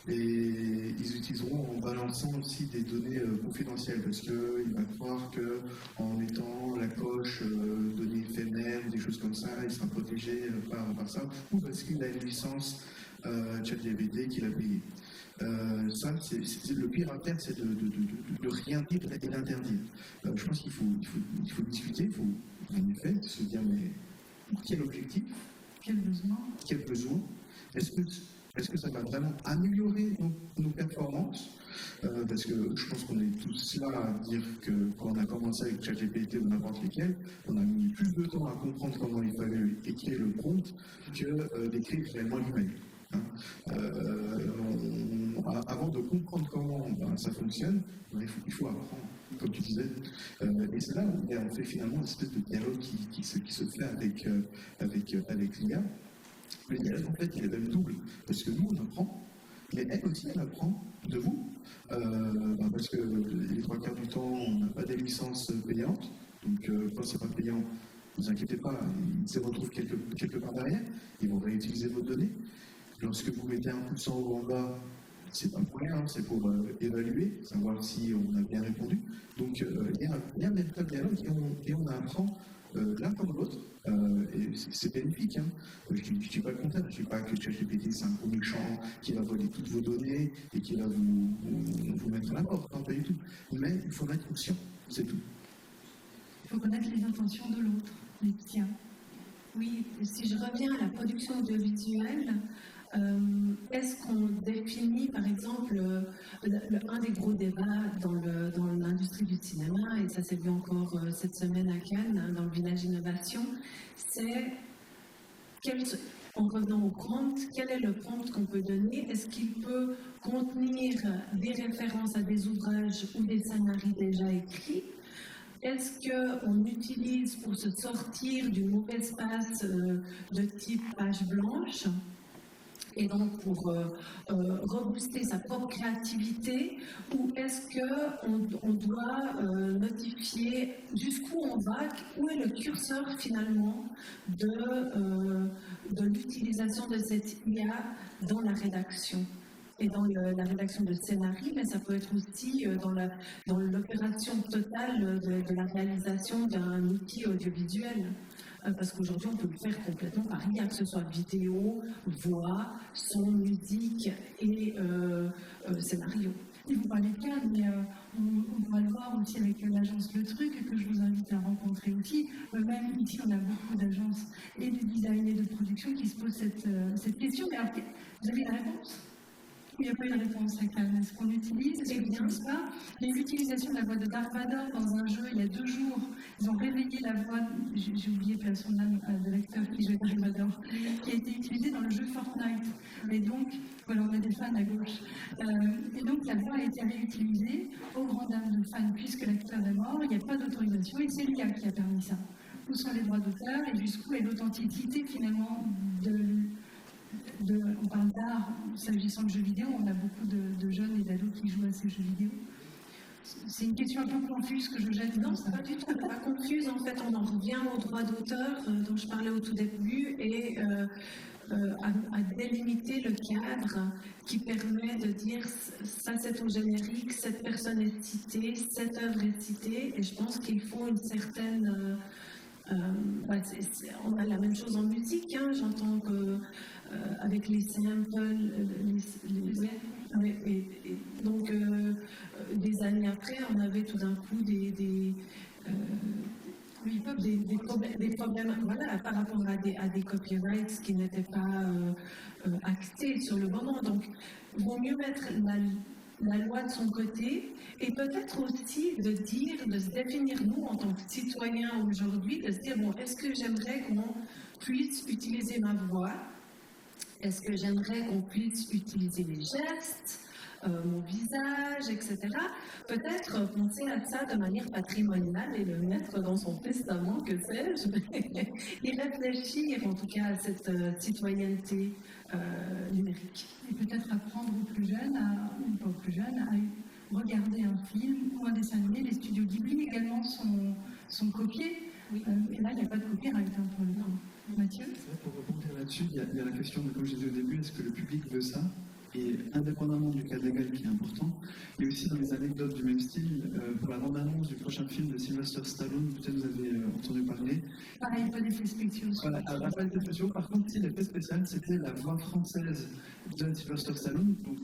Et ils utiliseront en balançant aussi des données confidentielles, parce qu'il va croire qu'en mettant la coche données éphémères, des choses comme ça, il sera protégé par ça, ou parce qu'il a une licence ChatGPT qu'il a payée. Ça, le pire à faire, c'est de rien dire et d'interdire. Je pense qu'il faut discuter, il faut en effet se dire mais quel objectif, quel besoin, est-ce que ça va vraiment améliorer nos performances? Parce que je pense qu'on est tous là à dire que quand on a commencé avec ChatGPT ou n'importe lequel, on a mis plus de temps à comprendre comment il fallait écrire le prompt que d'écrire réellement l'email. Avant de comprendre comment ça fonctionne, il faut apprendre, comme tu disais. Et c'est là où on fait finalement une espèce de dialogue qui se fait avec l'IA. Le dialogue, en fait, il est même double, parce que nous, on apprend, mais elle aussi, elle apprend de vous, parce que les 3/4 du temps, on n'a pas des licences payantes, donc quand c'est pas payant, ne vous inquiétez pas, ils se retrouvent quelque part derrière, ils vont réutiliser vos données. Lorsque vous mettez un coup de sang au en bas, c'est pas pour rien, c'est pour évaluer, savoir si on a bien répondu. Donc il y a un véritable dialogue et on apprend l'un comme l'autre, et c'est bénéfique. Hein. Je ne dis pas le contraire, je ne dis pas que ChatGPT c'est un gros méchant qui va voler toutes vos données et qui va vous mettre à la porte, non, pas du tout. Mais il faut être conscient, c'est tout. Il faut connaître les intentions de l'autre, les tiens. Oui, si je reviens à la production audiovisuelle, est-ce qu'on définit, par exemple, un des gros débats dans l'industrie du cinéma, et ça s'est vu encore cette semaine à Cannes, dans le village innovation, c'est, en revenant au prompt, quel est le prompt qu'on peut donner? Est-ce qu'il peut contenir des références à des ouvrages ou des scénarios déjà écrits? Est-ce qu'on utilise pour se sortir du mauvais espace de type page blanche, et donc pour rebooster sa propre créativité, ou est-ce qu'on doit notifier jusqu'où on va, où est le curseur finalement de l'utilisation de cette IA dans la rédaction? Et dans la rédaction de scénarii, mais ça peut être aussi dans l'opération totale de la réalisation d'un outil audiovisuel. Parce qu'aujourd'hui, on peut le faire complètement par IA, que ce soit vidéo, voix, son, musique et scénario. Et vous parlez de cadre, mais on pourra le voir aussi avec l'agence Le Truc, que je vous invite à rencontrer aussi. Même ici, on a beaucoup d'agences et de design et de production qui se posent cette question. Mais alors, vous avez la réponse? Il n'y a pas eu de réponse à Cannes. Est-ce qu'on utilise? Est-ce qu'on n'utilise pas? Il y a eu l'utilisation de la voix de Darth Vader dans un jeu il y a 2 jours. Ils ont réveillé la voix, j'ai oublié son nom de l'acteur qui joue Darth Vader, qui a été utilisée dans le jeu Fortnite. Et donc, voilà, on a des fans à gauche. Et donc, la voix a été réutilisée aux grandes dames de fans, puisque l'acteur est mort, il n'y a pas d'autorisation, et c'est l'IA qui a permis ça. Où sont les droits d'auteur et jusqu'où est l'authenticité finalement on parle d'art, s'agissant de jeux vidéo, on a beaucoup de jeunes et d'ados qui jouent à ces jeux vidéo. C'est une question un peu confuse que je jette. Non, c'est pas du tout pas confuse. En fait, on en revient aux droits d'auteur dont je parlais au tout début et à délimiter le cadre qui permet de dire ça c'est au générique, cette personne est citée, cette œuvre est citée, et je pense qu'il faut une certaine... on a la même chose en musique, hein, j'entends que avec les samples, donc des années après, on avait tout d'un coup des problèmes voilà, par rapport à des copyrights qui n'étaient pas actés sur le moment. Donc, il vaut mieux mettre la loi de son côté et peut-être aussi de se définir nous en tant que citoyens aujourd'hui, de se dire, bon, est-ce que j'aimerais qu'on puisse utiliser ma voix? Est-ce que j'aimerais qu'on puisse utiliser les gestes? mon visage, etc. Peut-être penser à ça de manière patrimoniale et le mettre dans son testament, que sais-je, et réfléchir en tout cas à cette citoyenneté numérique. Et peut-être apprendre aux plus jeunes, ou pas aux plus jeunes, à regarder un film ou un dessin animé. Les studios Ghibli également sont copiés. Oui. Et là, il n'y a pas de copyright pour le coup. Mathieu? Pour rebondir là-dessus, il y a la question de, comme je disais au début, est-ce que le public veut ça? Et indépendamment du cadre légal qui est important, et aussi dans les anecdotes du même style, pour la bande-annonce du prochain film de Sylvester Stallone, peut-être vous avez entendu parler. Pareil, pas d'effets spéciaux. Voilà, pas d'effets spéciaux. Par contre, si l'effet spécial, c'était la voix française de Sylvester Stallone, donc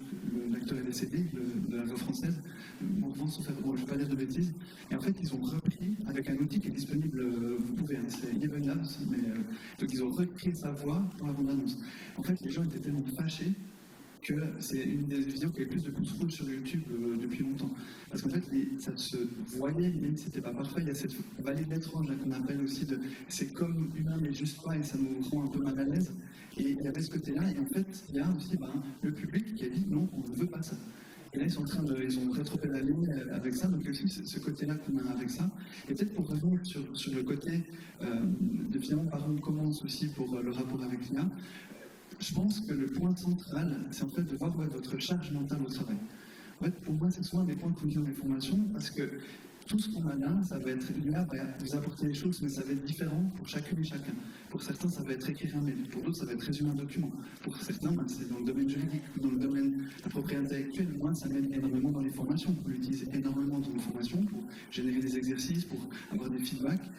l'acteur est décédé de la voix française. Bon, je ne vais pas dire de bêtises. Et en fait, ils ont repris, avec un outil qui est disponible, vous pouvez, hein, c'est Even Labs, mais donc ils ont repris sa voix pour la bande-annonce. En fait, les gens étaient tellement fâchés que c'est une des vidéos qui a le plus de pouces rouges sur YouTube depuis longtemps. Parce qu'en fait, ça se voyait, même si c'était pas parfait, il y a cette vallée d'étrange qu'on appelle aussi de c'est comme humain mais juste pas, et ça nous rend un peu mal à l'aise. Et il y avait ce côté-là, et en fait, il y a aussi le public qui a dit non, on ne veut pas ça. Et là, ils sont en train ils ont rétro-pédalé avec ça, donc aussi ce côté-là qu'on a avec ça. Et peut-être pour revenir sur le côté de finalement par où on commence aussi pour le rapport avec l'IA, je pense que le point central, c'est en fait de voir votre charge mentale au travail. En fait, pour moi, c'est souvent des points de conduire des formations, parce que tout ce qu'on a là, ça va être l'IA va vous apporter des choses, mais ça va être différent pour chacune et chacun. Pour certains, ça va être écrire un mail. Pour d'autres, ça va être résumer un document. Pour certains, c'est dans le domaine juridique ou dans le domaine de la propriété intellectuelle. Moi, ça m'aide énormément dans les formations. On l'utilise énormément dans les formations pour générer des exercices, pour avoir des feedbacks.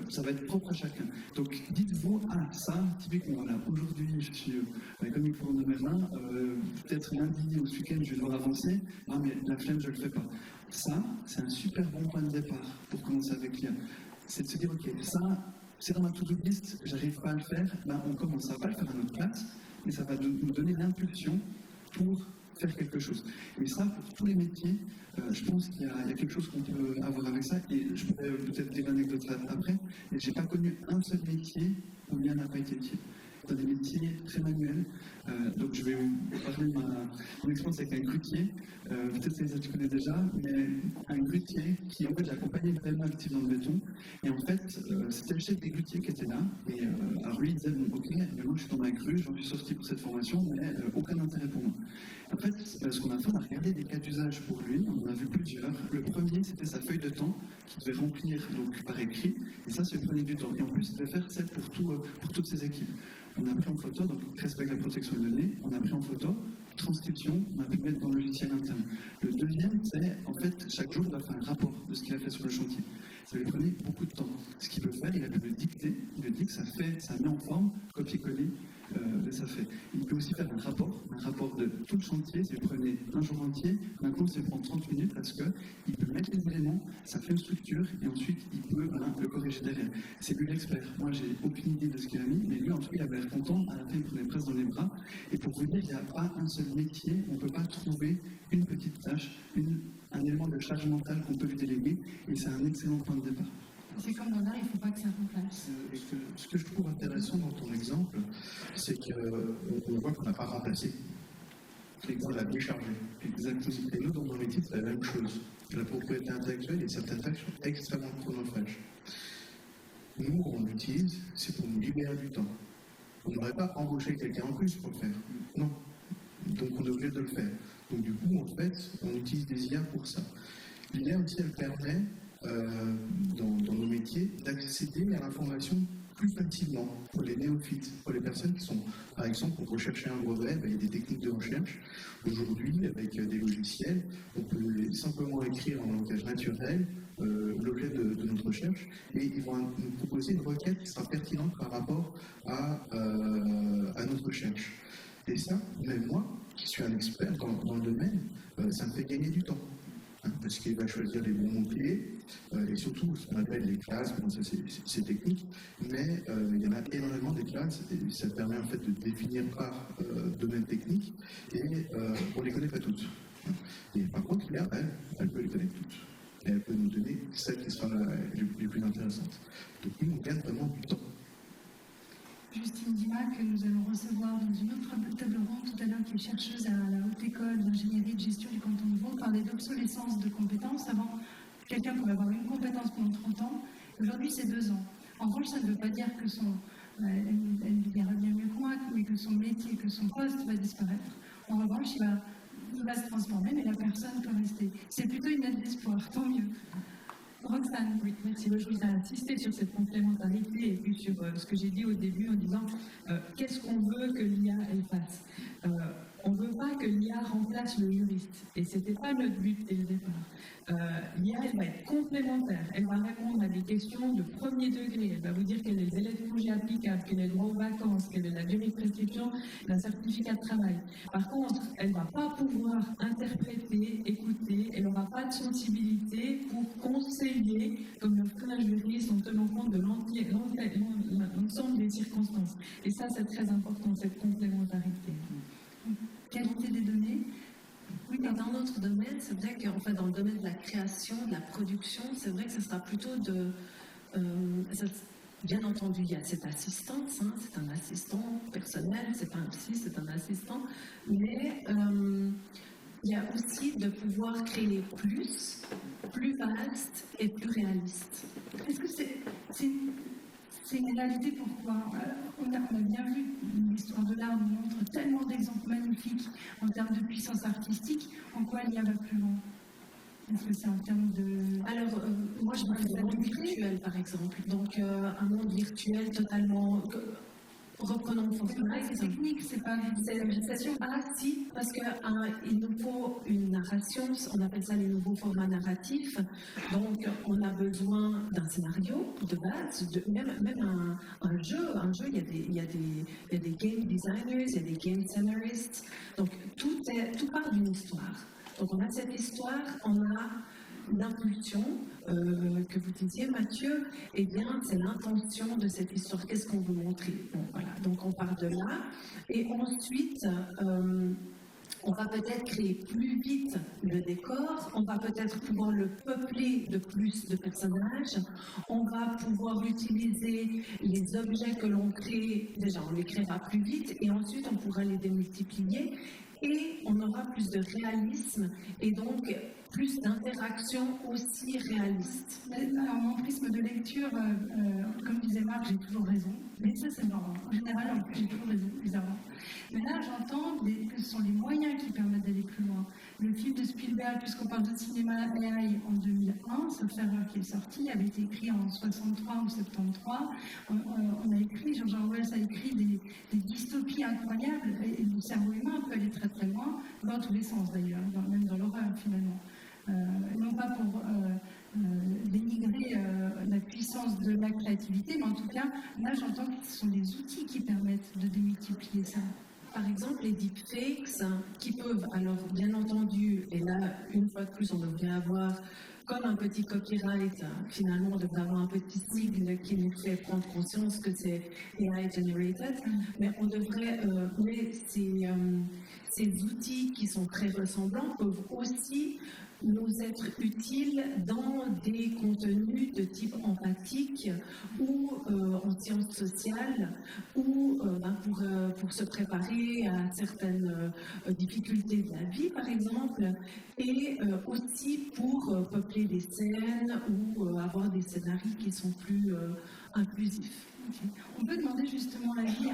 Ça va être propre à chacun. Donc, dites-vous, ça, typiquement, voilà, aujourd'hui, je suis comme il faut de Merlin, peut-être lundi ou ce week-end, je vais devoir avancer. Non, mais la flemme, je ne le fais pas. Ça, c'est un super bon point de départ pour commencer avec l'IA. C'est de se dire, ok, ça, c'est dans ma to-do list, j'arrive pas à le faire, ben on commence à pas le faire à notre place, mais ça va nous donner l'impulsion pour faire quelque chose. Et ça, pour tous les métiers, je pense qu'il y a quelque chose qu'on peut avoir avec ça, et je pourrais peut-être dire l'anecdote après, mais j'ai pas connu un seul métier où l'IA n'a pas été utile. Dans des métiers très manuels. Donc je vais vous parler de mon expérience avec un grutier. Peut-être que tu connais déjà, mais un grutier qui, en fait, j'accompagnais vraiment actif dans le béton. Et en fait, c'était le chef des grutiers qui était là. Et alors lui, il disait, bon, ok, mais moi je suis dans ma grue, j'en suis sorti pour cette formation, mais aucun intérêt pour moi. En fait, ce qu'on a fait, on a regardé des cas d'usage pour lui, on en a vu plusieurs. Le premier, c'était sa feuille de temps qu'il devait remplir donc, par écrit. Et ça prenait du temps. Et en plus, il devait faire celle pour toutes ses équipes. On a pris en photo, donc respect la protection des données, on a pris en photo, transcription, on a pu mettre dans le logiciel interne. Le deuxième, c'est en fait, chaque jour, il doit faire un rapport de ce qu'il a fait sur le chantier. Ça lui prenait beaucoup de temps. Ce qu'il peut faire, il a pu le dicter, il le dit que ça met en forme, copier-coller, et ça fait. Il peut aussi faire un rapport de tout le chantier, ça lui prenait un jour entier, maintenant ça lui prend 30 minutes parce qu'il peut mettre les éléments, ça fait une structure, et ensuite il peut le corriger derrière. C'est lui l'expert. Moi, j'ai aucune idée de ce qu'il a mis, mais lui, en tout cas, il avait l'air content, à la fin, il prenait presque dans les bras. Et pour vous dire, il n'y a pas un seul métier, on ne peut pas trouver une petite tâche, un élément de charge mentale qu'on peut lui déléguer, et c'est un excellent point de départ. C'est comme dans l'art, il ne faut pas que ça remplace. Ce que je trouve intéressant dans ton exemple, c'est qu'on voit qu'on n'a pas remplacé. On l'a déchargé. Exactement. Et nous, dans nos métiers, c'est la même chose. La propriété intellectuelle et certaines tâches sont extrêmement chronophages. Nous, on l'utilise, c'est pour nous libérer du temps. On n'aurait pas embauché quelqu'un en plus pour le faire. Non. Donc, on est obligé de le faire. Donc, du coup, en fait, on utilise des IA pour ça. L'IA aussi, elle permet, dans nos métiers, d'accéder à l'information plus facilement pour les néophytes, pour les personnes qui sont, par exemple, pour rechercher un brevet, il y a des techniques de recherche. Aujourd'hui, avec des logiciels, on peut simplement écrire en langage naturel l'objet de notre recherche et ils vont nous proposer une requête qui sera pertinente par rapport à notre recherche. Et ça, même moi, qui suis un expert dans le domaine, ça me fait gagner du temps. Parce qu'il va choisir les bons mots-clés, et surtout ce qu'on appelle les classes, bon, ça c'est technique, mais il y en a énormément des classes, et ça permet en fait de définir par domaine technique, et on ne les connaît pas toutes. Et par contre, l'IA, elle peut les connaître toutes, et elle peut nous donner celles qui seront les plus intéressantes. Donc nous, on gagne vraiment du temps. Justine Dima, Emma, que nous allons recevoir dans une autre table ronde tout à l'heure, qui est chercheuse à la Haute École d'ingénierie de gestion du canton de Vaud, parlait d'obsolescence de compétences. Avant, quelqu'un pouvait avoir une compétence pendant 30 ans. Aujourd'hui, c'est 2 ans. En revanche, ça ne veut pas dire que elle verra bien mieux que moi, mais que son métier, que son poste va disparaître. En revanche, il va se transformer, mais la personne peut rester. C'est plutôt une note d'espoir, tant mieux. Roxane. Oui, merci. Moi, je voudrais insister sur cette complémentarité et puis sur ce que j'ai dit au début en disant qu'est-ce qu'on veut que l'IA elle fasse. On ne veut pas que l'IA remplace le juriste, et ce n'était pas notre but dès le départ. L'IA, elle va être complémentaire, elle va répondre à des questions de premier degré, elle va vous dire quel est le délai de congé applicable, quel est le droit aux vacances, quelle est la durée de prescription d'un certificat de travail. Par contre, elle ne va pas pouvoir interpréter, écouter, elle n'aura pas de sensibilité pour conseiller, comme le ferait un juriste, en tenant compte de l'ensemble des circonstances. Et ça, c'est très important, cette complémentarité. Qualité des données. Oui, mais dans notre domaine, c'est vrai qu'en fait, dans le domaine de la création, de la production, c'est vrai que ce sera plutôt de... bien entendu, il y a cette assistance, hein, c'est un assistant personnel, c'est pas un psy, c'est un assistant, mais il y a aussi de pouvoir créer plus vaste et plus réaliste. Est-ce que c'est une réalité? Pourquoi on a bien vu, l'histoire de l'art nous montre tellement d'exemples magnifiques en termes de puissance artistique. En quoi l'IA va plus loin? Est-ce que c'est en termes de... Alors, moi, je parle d'un monde virtuel, par exemple. Donc, un monde virtuel totalement... Reprenons Fortnite. C'est technique, c'est pas une méditation. Ah si, parce qu'il nous faut une narration, on appelle ça les nouveaux formats narratifs. Donc on a besoin d'un scénario de base, même un jeu, il y a des game designers, il y a des game scenarists. Donc tout part d'une histoire. Donc on a cette histoire, on a l'impulsion que vous disiez, Mathieu, eh bien, c'est l'intention de cette histoire. Qu'est-ce qu'on veut montrer? Bon, voilà. Donc, on part de là. Et ensuite, on va peut-être créer plus vite le décor. On va peut-être pouvoir le peupler de plus de personnages. On va pouvoir utiliser les objets que l'on crée. Déjà, on les créera plus vite. Et ensuite, on pourra les démultiplier. Et on aura plus de réalisme. Et donc, plus d'interaction aussi réaliste. Alors, mon prisme de lecture, comme disait Marc, j'ai toujours raison. Mais ça, c'est normal. En général, en plus, j'ai toujours raison, bizarrement. Mais là, j'entends que ce sont les moyens qui permettent d'aller plus loin. Le film de Spielberg, puisqu'on parle de cinéma AI en 2001, sauf erreur qui est sorti, avait été écrit en 63 ou 73. On a écrit, George Orwell a écrit des dystopies incroyables, et le cerveau humain peut aller très très loin, dans tous les sens d'ailleurs, même dans l'horreur finalement. Non pas pour dénigrer la puissance de la créativité, mais en tout cas, là j'entends que ce sont des outils qui permettent de démultiplier ça. Par exemple, les deepfakes qui peuvent, alors bien entendu, et là, une fois de plus, on devrait avoir comme un petit copyright, finalement, on devrait avoir un petit sigle qui nous fait prendre conscience que c'est AI generated, mais on devrait, mais ces outils qui sont très ressemblants peuvent aussi nous être utiles dans des contenus de type empathique ou en sciences sociales ou pour se préparer à certaines difficultés de la vie, par exemple, et aussi pour peupler des scènes ou avoir des scénarios qui sont plus inclusifs. Okay. On peut demander justement l'avis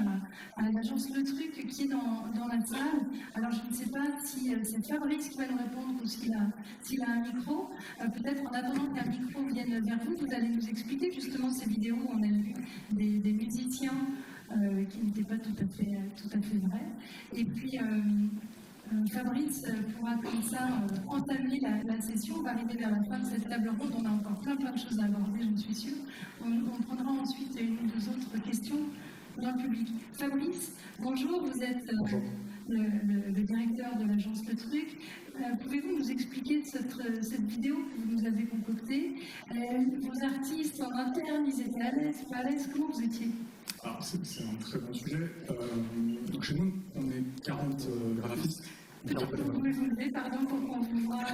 à l'agence Le Truc qui est dans la salle. Alors je ne sais pas si c'est Fabrice qui va nous répondre ou s'il a un micro. Peut-être en attendant qu'un micro vienne vers vous, vous allez nous expliquer justement ces vidéos où on a vu des musiciens qui n'étaient pas tout à fait vrais. Et puis Fabrice pourra comme ça entamer la session. On va arriver vers la fin de cette table ronde. On a encore plein de choses à aborder, j'en suis sûre. On prendra ensuite une ou deux autres questions dans le public. Fabrice, bonjour, vous êtes le directeur de l'agence Le Truc. Pouvez-vous nous expliquer cette vidéo que vous nous avez concoctée? Vos artistes en interne, ils étaient à l'aise, pas à l'aise? Comment vous étiez? Alors, c'est un très bon sujet. Donc chez nous, on est 40 graphistes. Vous pouvez vous lever, pardon, pour qu'on vous voit.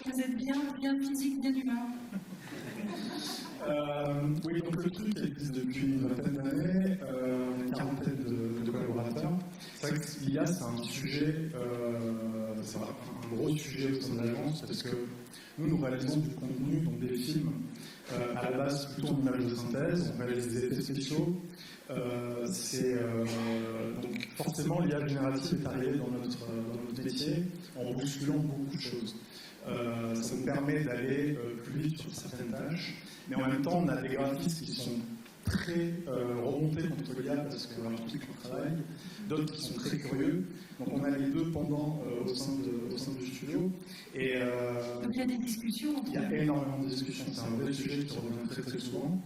Vous êtes bien physique, bien humain. Oui, donc le truc existe depuis une vingtaine d'années. Une quarantaine l'IA, c'est un sujet, c'est un gros sujet au sein de l'agence, parce que nous réalisons du contenu, donc des films, à la base plutôt en images de synthèse, on réalise des effets spéciaux. Donc forcément, l'IA générative est arrivée dans notre métier en bousculant beaucoup de choses. Ça nous permet d'aller plus vite sur certaines tâches, mais en même temps, on a des graphistes qui sont très remontés contre l'IA parce que leur article on travaille, d'autres qui sont très curieux. Donc on a les deux pendant au sein du studio. Et, donc il y a des discussions. Il y a énormément de discussions, c'est un vrai sujet qui revient très très souvent.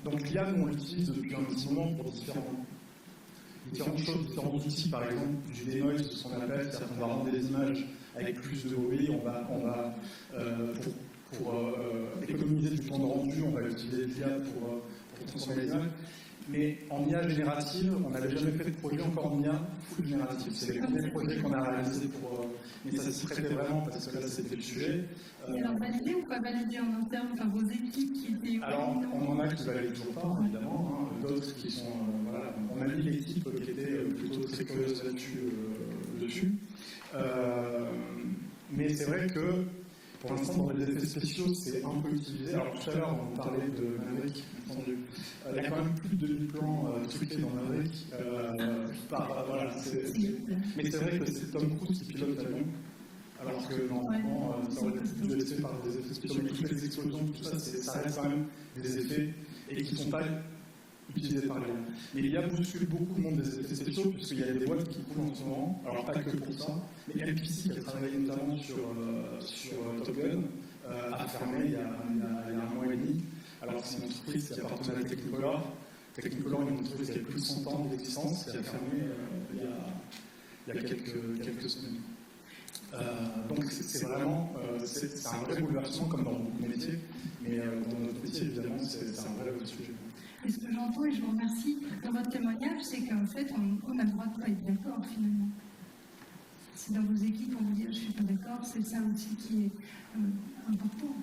Donc l'IA, nous on l'utilise depuis un petit moment pour différentes choses, différents outils, par exemple du denoise, ce qu'on appelle, c'est-à-dire qu'on va rendre des images avec plus de bruit, on va pour économiser du temps de rendu, on va utiliser l'IA pour transformer les images. Mais en IA générative, on n'avait jamais fait de projet encore en IA full générative. C'est les premiers projets qu'on a réalisés mais ça s'y prêtait vraiment parce que là c'était le sujet. Et alors validé ou pas validé en interne par vos équipes qui étaient... Alors on en a qui valident toujours pas, évidemment, d'autres qui sont... voilà, on a mis l'équipe qui était plutôt très curieuse dessus. Mais c'est vrai que pour l'instant, dans les effets spéciaux, c'est un peu utilisé. Alors tout à l'heure, on parlait de Maverick, entendu. Il y a quand même plus de 2000 plans truqués dans Maverick. Voilà, mais c'est vrai que c'est Tom Cruise qui pilote l'avion, alors que normalement, ça aurait pu être fait par des effets spéciaux. Mais toutes les explosions, tout ça, ça reste quand même des effets et qui ne sont pas utilisés par l'IA. Mais l'IA bouscule beaucoup le monde des effets spéciaux, puisqu'il y a des boîtes qui coulent en ce moment, alors pas que pour ça, mais MPC qui a travaillé notamment sur Top Gun a fermé il y a un mois et demi, alors que c'est une entreprise qui appartenait à Technicolor. Technicolor est une entreprise qui a plus de 100 ans d'existence, qui a fermé il y a quelques semaines. Donc c'est vraiment c'est un vrai bouleversement comme dans beaucoup de métiers, mais dans notre métier évidemment c'est un vrai sujet. Et ce que j'entends, et je vous remercie dans votre témoignage, c'est qu'en fait, on a le droit de ne pas être d'accord, finalement. Si dans vos équipes, on vous dit « je ne suis pas d'accord », c'est ça aussi qui est important.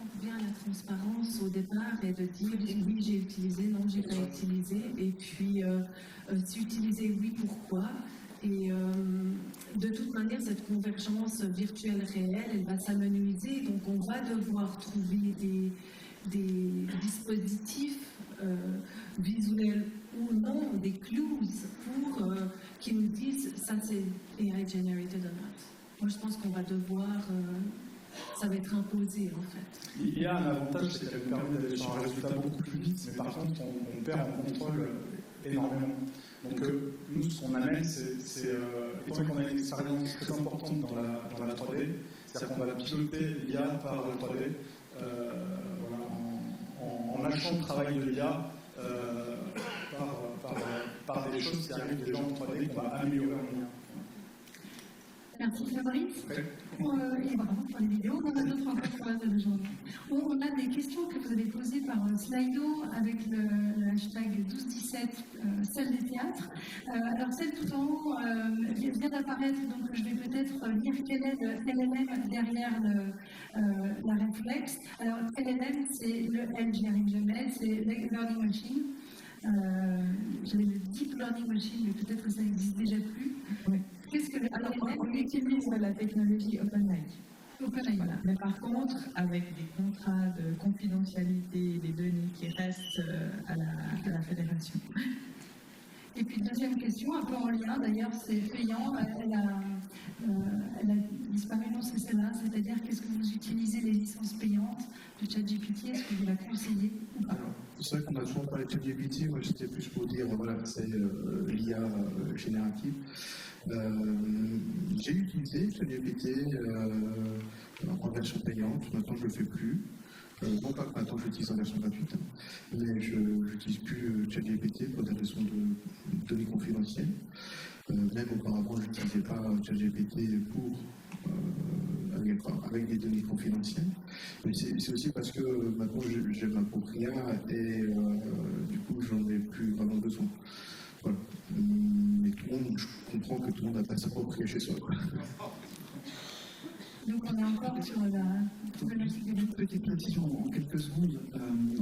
On revient à la transparence au départ et de dire « oui, j'ai utilisé, non, j'ai pas utilisé », et puis si utilisé, oui, pourquoi. Et de toute manière, cette convergence virtuelle réelle, elle va s'amenuiser, donc on va devoir trouver des dispositifs visuels ou non, des clues pour qui nous disent ça c'est AI generated or not. Moi je pense qu'on va devoir, ça va être imposé en fait. Il y a un avantage, c'est qu'elle nous permet d'aller sur un résultat beaucoup plus vite, mais par contre on perd en contrôle énormément. Donc nous ce qu'on amène, c'est étant qu'on a une expérience très importante dans la 3D, c'est-à-dire qu'on va piloter l'IA par le 3D. En lâchant le travail de l'IA par des choses qui arrivent déjà en 3D qu'on va améliorer en IA. Merci Fabrice. Et bravo pour les vidéos. On a d'autres encore de gens. On a des questions que vous avez posées par Slido avec le hashtag 1217, celle des théâtres. Alors celle tout en haut vient d'apparaître, donc je vais peut-être lire quel est le LLM derrière la réflexe. Alors LLM, c'est le L, j'y arrive jamais, c'est Learning Machine. J'avais le Deep Learning Machine, mais peut-être que ça n'existe déjà plus. Oui. Qu'est-ce que alors, on utilise la technologie OpenAI. Voilà. Mais par contre, avec des contrats de confidentialité des données qui restent à la fédération. Et puis deuxième question, un peu en lien, d'ailleurs c'est payant, elle a disparu, non c'est celle-là, c'est-à-dire qu'est-ce que vous utilisez les licences payantes de ChatGPT, est-ce que vous la conseillez ou pas? C'est vrai qu'on a toujours parlé de ChatGPT, moi c'était plus pour dire, voilà, c'est l'IA générative. J'ai utilisé ChatGPT en version payante, maintenant je ne le fais plus. Non pas que maintenant je l'utilise en version gratuite, mais je n'utilise plus ChatGPT pour des raisons de données confidentielles. Même auparavant, je n'utilisais pas ChatGPT avec des données confidentielles. Mais c'est aussi parce que maintenant j'ai ma propre IA et du coup j'en ai plus vraiment besoin. Voilà. Mais tout le monde, je comprends que tout le monde n'a pas sa propre IA chez soi. Donc on est encore sur la problématique de petite précision en quelques secondes.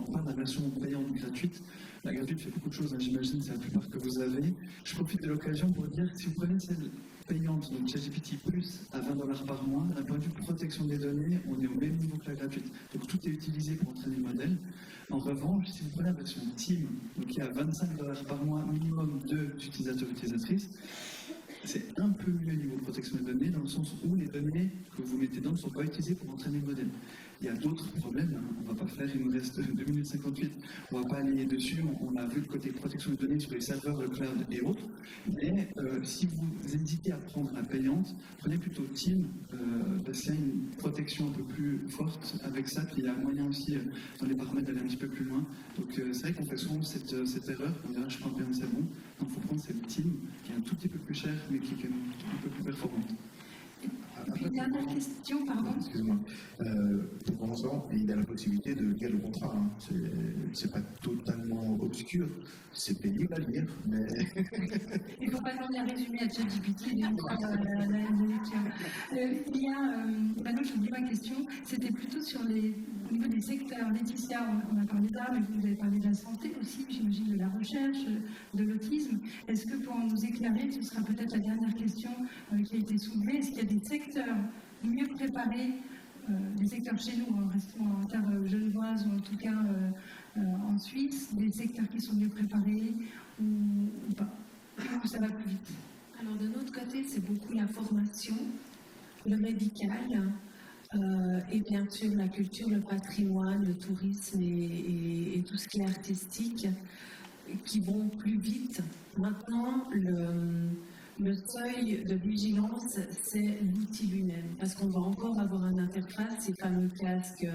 On parle version payante ou gratuite. La gratuite fait beaucoup de choses, hein, j'imagine, c'est la plupart que vous avez. Je profite de l'occasion pour dire que si vous prenez celle payante, donc ChatGPT Plus, à $20 par mois, d'un point de vue protection des données, on est au même niveau que la gratuite. Donc tout est utilisé pour entraîner le modèle. En revanche, si vous prenez la version Team, donc qui est à $25 par mois, minimum 2 utilisateurs utilisatrices, c'est un peu mieux au niveau de protection des données, dans le sens où les données que vous mettez dedans ne sont pas utilisées pour entraîner le modèle. Il y a d'autres problèmes, hein. On ne va pas faire, il nous reste 2 minutes 58, on ne va pas aller dessus, on a vu le côté protection des données sur les serveurs, le cloud et autres, mais si vous hésitez à prendre la payante, prenez plutôt Team, parce qu'il y a une protection un peu plus forte avec ça, puis il y a moyen aussi dans les paramètres d'aller un petit peu plus loin. Donc c'est vrai qu'on fait souvent cette erreur, on dirait je prends bien c'est bon, donc il faut prendre cette Team qui est un tout petit peu plus cher, mais qui est quand même un peu plus performante. Une dernière question, pardon. Excuse-moi. Pour l'instant, il y a la possibilité de lire le contrat. Hein. C'est pas totalement obscur, c'est pénible à lire, mais. Il ne faut pas demander un résumé à ChatGPT et la lecture. Il y a. Maintenant, j'oublie ma question. C'était plutôt sur au niveau des secteurs. Laetitia, on a parlé d'art, mais vous avez parlé de la santé aussi, j'imagine de la recherche, de l'autisme. Est-ce que pour nous éclairer, ce sera peut-être la dernière question qui a été soulevée, est-ce qu'il y a des secteurs mieux préparés, des secteurs chez nous, en restant en terre genevoise ou en tout cas en Suisse, des secteurs qui sont mieux préparés ou pas, ou ça va plus vite? Alors de notre côté, c'est beaucoup la formation, le médical, et bien sûr la culture, le patrimoine, le tourisme et tout ce qui est artistique qui vont plus vite. Maintenant, le seuil de vigilance, c'est l'outil lui-même, parce qu'on va encore avoir une interface, ces fameux casques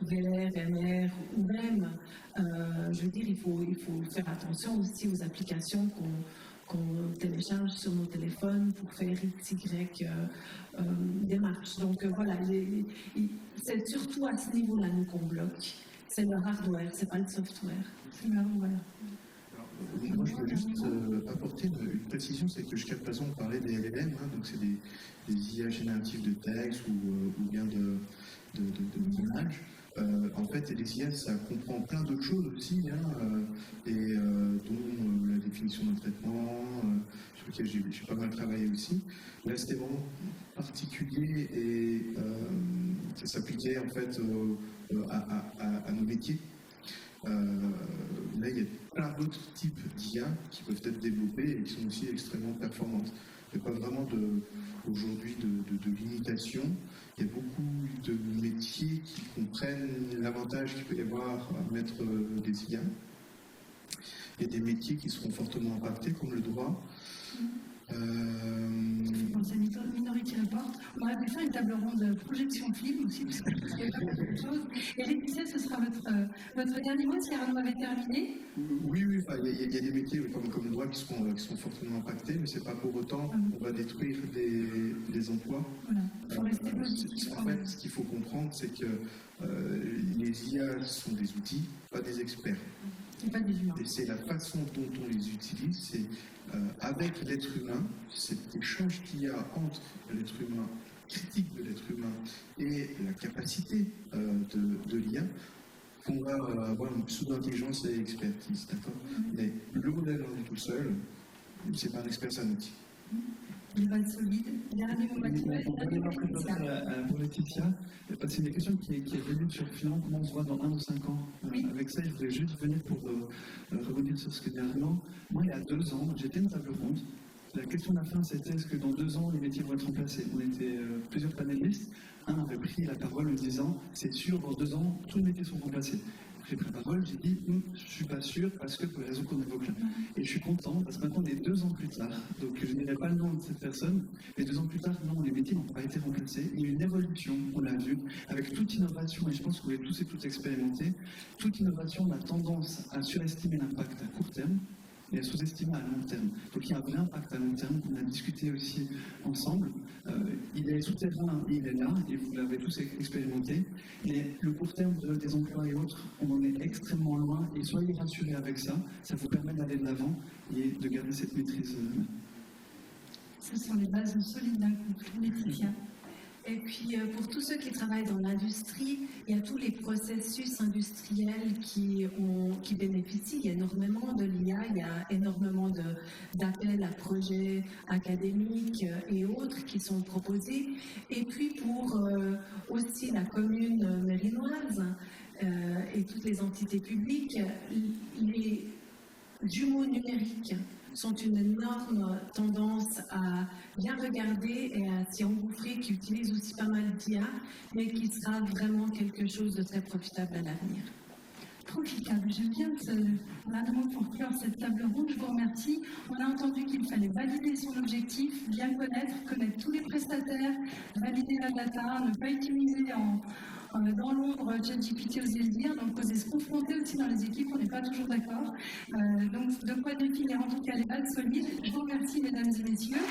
VR, MR, ou même, je veux dire, il faut faire attention aussi aux applications qu'on télécharge sur nos téléphones pour faire XY démarches. Donc voilà, c'est surtout à ce niveau-là nous qu'on bloque. C'est le hardware, c'est pas le software. C'est le hardware. Moi, je veux juste apporter une précision, c'est que jusqu'à présent, on parlait des LLM, hein, donc c'est des IA génératives de texte ou bien d'images. En fait, les IA, ça comprend plein d'autres choses aussi, hein, dont la définition d'un traitement, sur lequel j'ai pas mal travaillé aussi. Là, c'était vraiment particulier et ça s'appliquait en fait à nos métiers. Là, il y a plein d'autres types d'IA qui peuvent être développés et qui sont aussi extrêmement performantes. Il n'y a pas vraiment aujourd'hui de limitation. Il y a beaucoup de métiers qui comprennent l'avantage qu'il peut y avoir à mettre des IA. Il y a des métiers qui seront fortement impactés, comme le droit. Minority Report. On aurait pu faire une table ronde de projection film aussi, parce qu'il y a pas beaucoup de choses. Et Laetitia, ce sera votre dernier mot, si Arnaud avait terminé. Oui, il y a des métiers comme le droit qui sont fortement impactés, mais ce n'est pas pour autant qu'on va détruire des emplois. Voilà, il faut rester positif. En fait, ce qu'il faut comprendre, c'est que les IA sont des outils, pas des experts. Et pas des humains. Et c'est la façon dont on les utilise, c'est avec l'être humain, cet échange qu'il y a entre l'être humain, critique de l'être humain et la capacité de l'IA, qu'on va avoir une sous-intelligence et expertise, d'accord? Mais le modèle en est tout seul, c'est pas un expert, c'est un outil. Il va être solide. Dernier mot, Mathieu. Pour Laetitia, c'est une question qui est venue sur finalement comment on se voit dans 1 ou 5 ans. Avec ça, je voudrais juste venir pour revenir sur ce que dit Arnaud. Moi, il y a 2 ans, j'étais une table ronde. La question de la fin, c'était est-ce que dans 2 ans, les métiers vont être remplacés? On était plusieurs panélistes. Un avait pris la parole en disant c'est sûr, dans 2 ans, tous les métiers sont remplacés. J'ai pris la parole, j'ai dit je ne suis pas sûr parce que pour les raisons qu'on évoque là. Et je suis content parce que maintenant on est 2 ans plus tard. Donc je n'irai pas le nom de cette personne, mais 2 ans plus tard, non, les métiers n'ont pas été remplacés. Il y a une évolution, on l'a vu, avec toute innovation, et je pense que vous l'avez tous et toutes expérimenté. Toute innovation a tendance à surestimer l'impact à court terme et à sous-estimer à long terme. Donc il y a un vrai impact à long terme qu'on a discuté aussi ensemble. Il est souterrain, il est là, et vous l'avez tous expérimenté. Mais le court terme des emplois et autres, on en est extrêmement loin. Et soyez rassurés avec ça, ça vous permet d'aller de l'avant et de garder cette maîtrise. Ce sont les bases solides d'un couple. Laetitia. Et puis pour tous ceux qui travaillent dans l'industrie, il y a tous les processus industriels qui bénéficient. Il y a énormément de l'IA, il y a énormément d'appels à projets académiques et autres qui sont proposés. Et puis pour aussi la commune mérinoise et toutes les entités publiques, les jumeaux numériques sont une énorme tendance à bien regarder et à s'y engouffrer, qui utilise aussi pas mal d'IA, mais qui sera vraiment quelque chose de très profitable à l'avenir. Profitable, j'aime bien la demande pour clore cette table ronde, je vous remercie. On a entendu qu'il fallait valider son objectif, bien connaître tous les prestataires, valider la data, ne pas utiliser dans l'ombre ChatGPT, oser le dire, donc oser se confronter aussi dans les équipes, on n'est pas toujours d'accord. Donc de quoi définir en tout cas les bases solides. Je vous remercie mesdames et messieurs.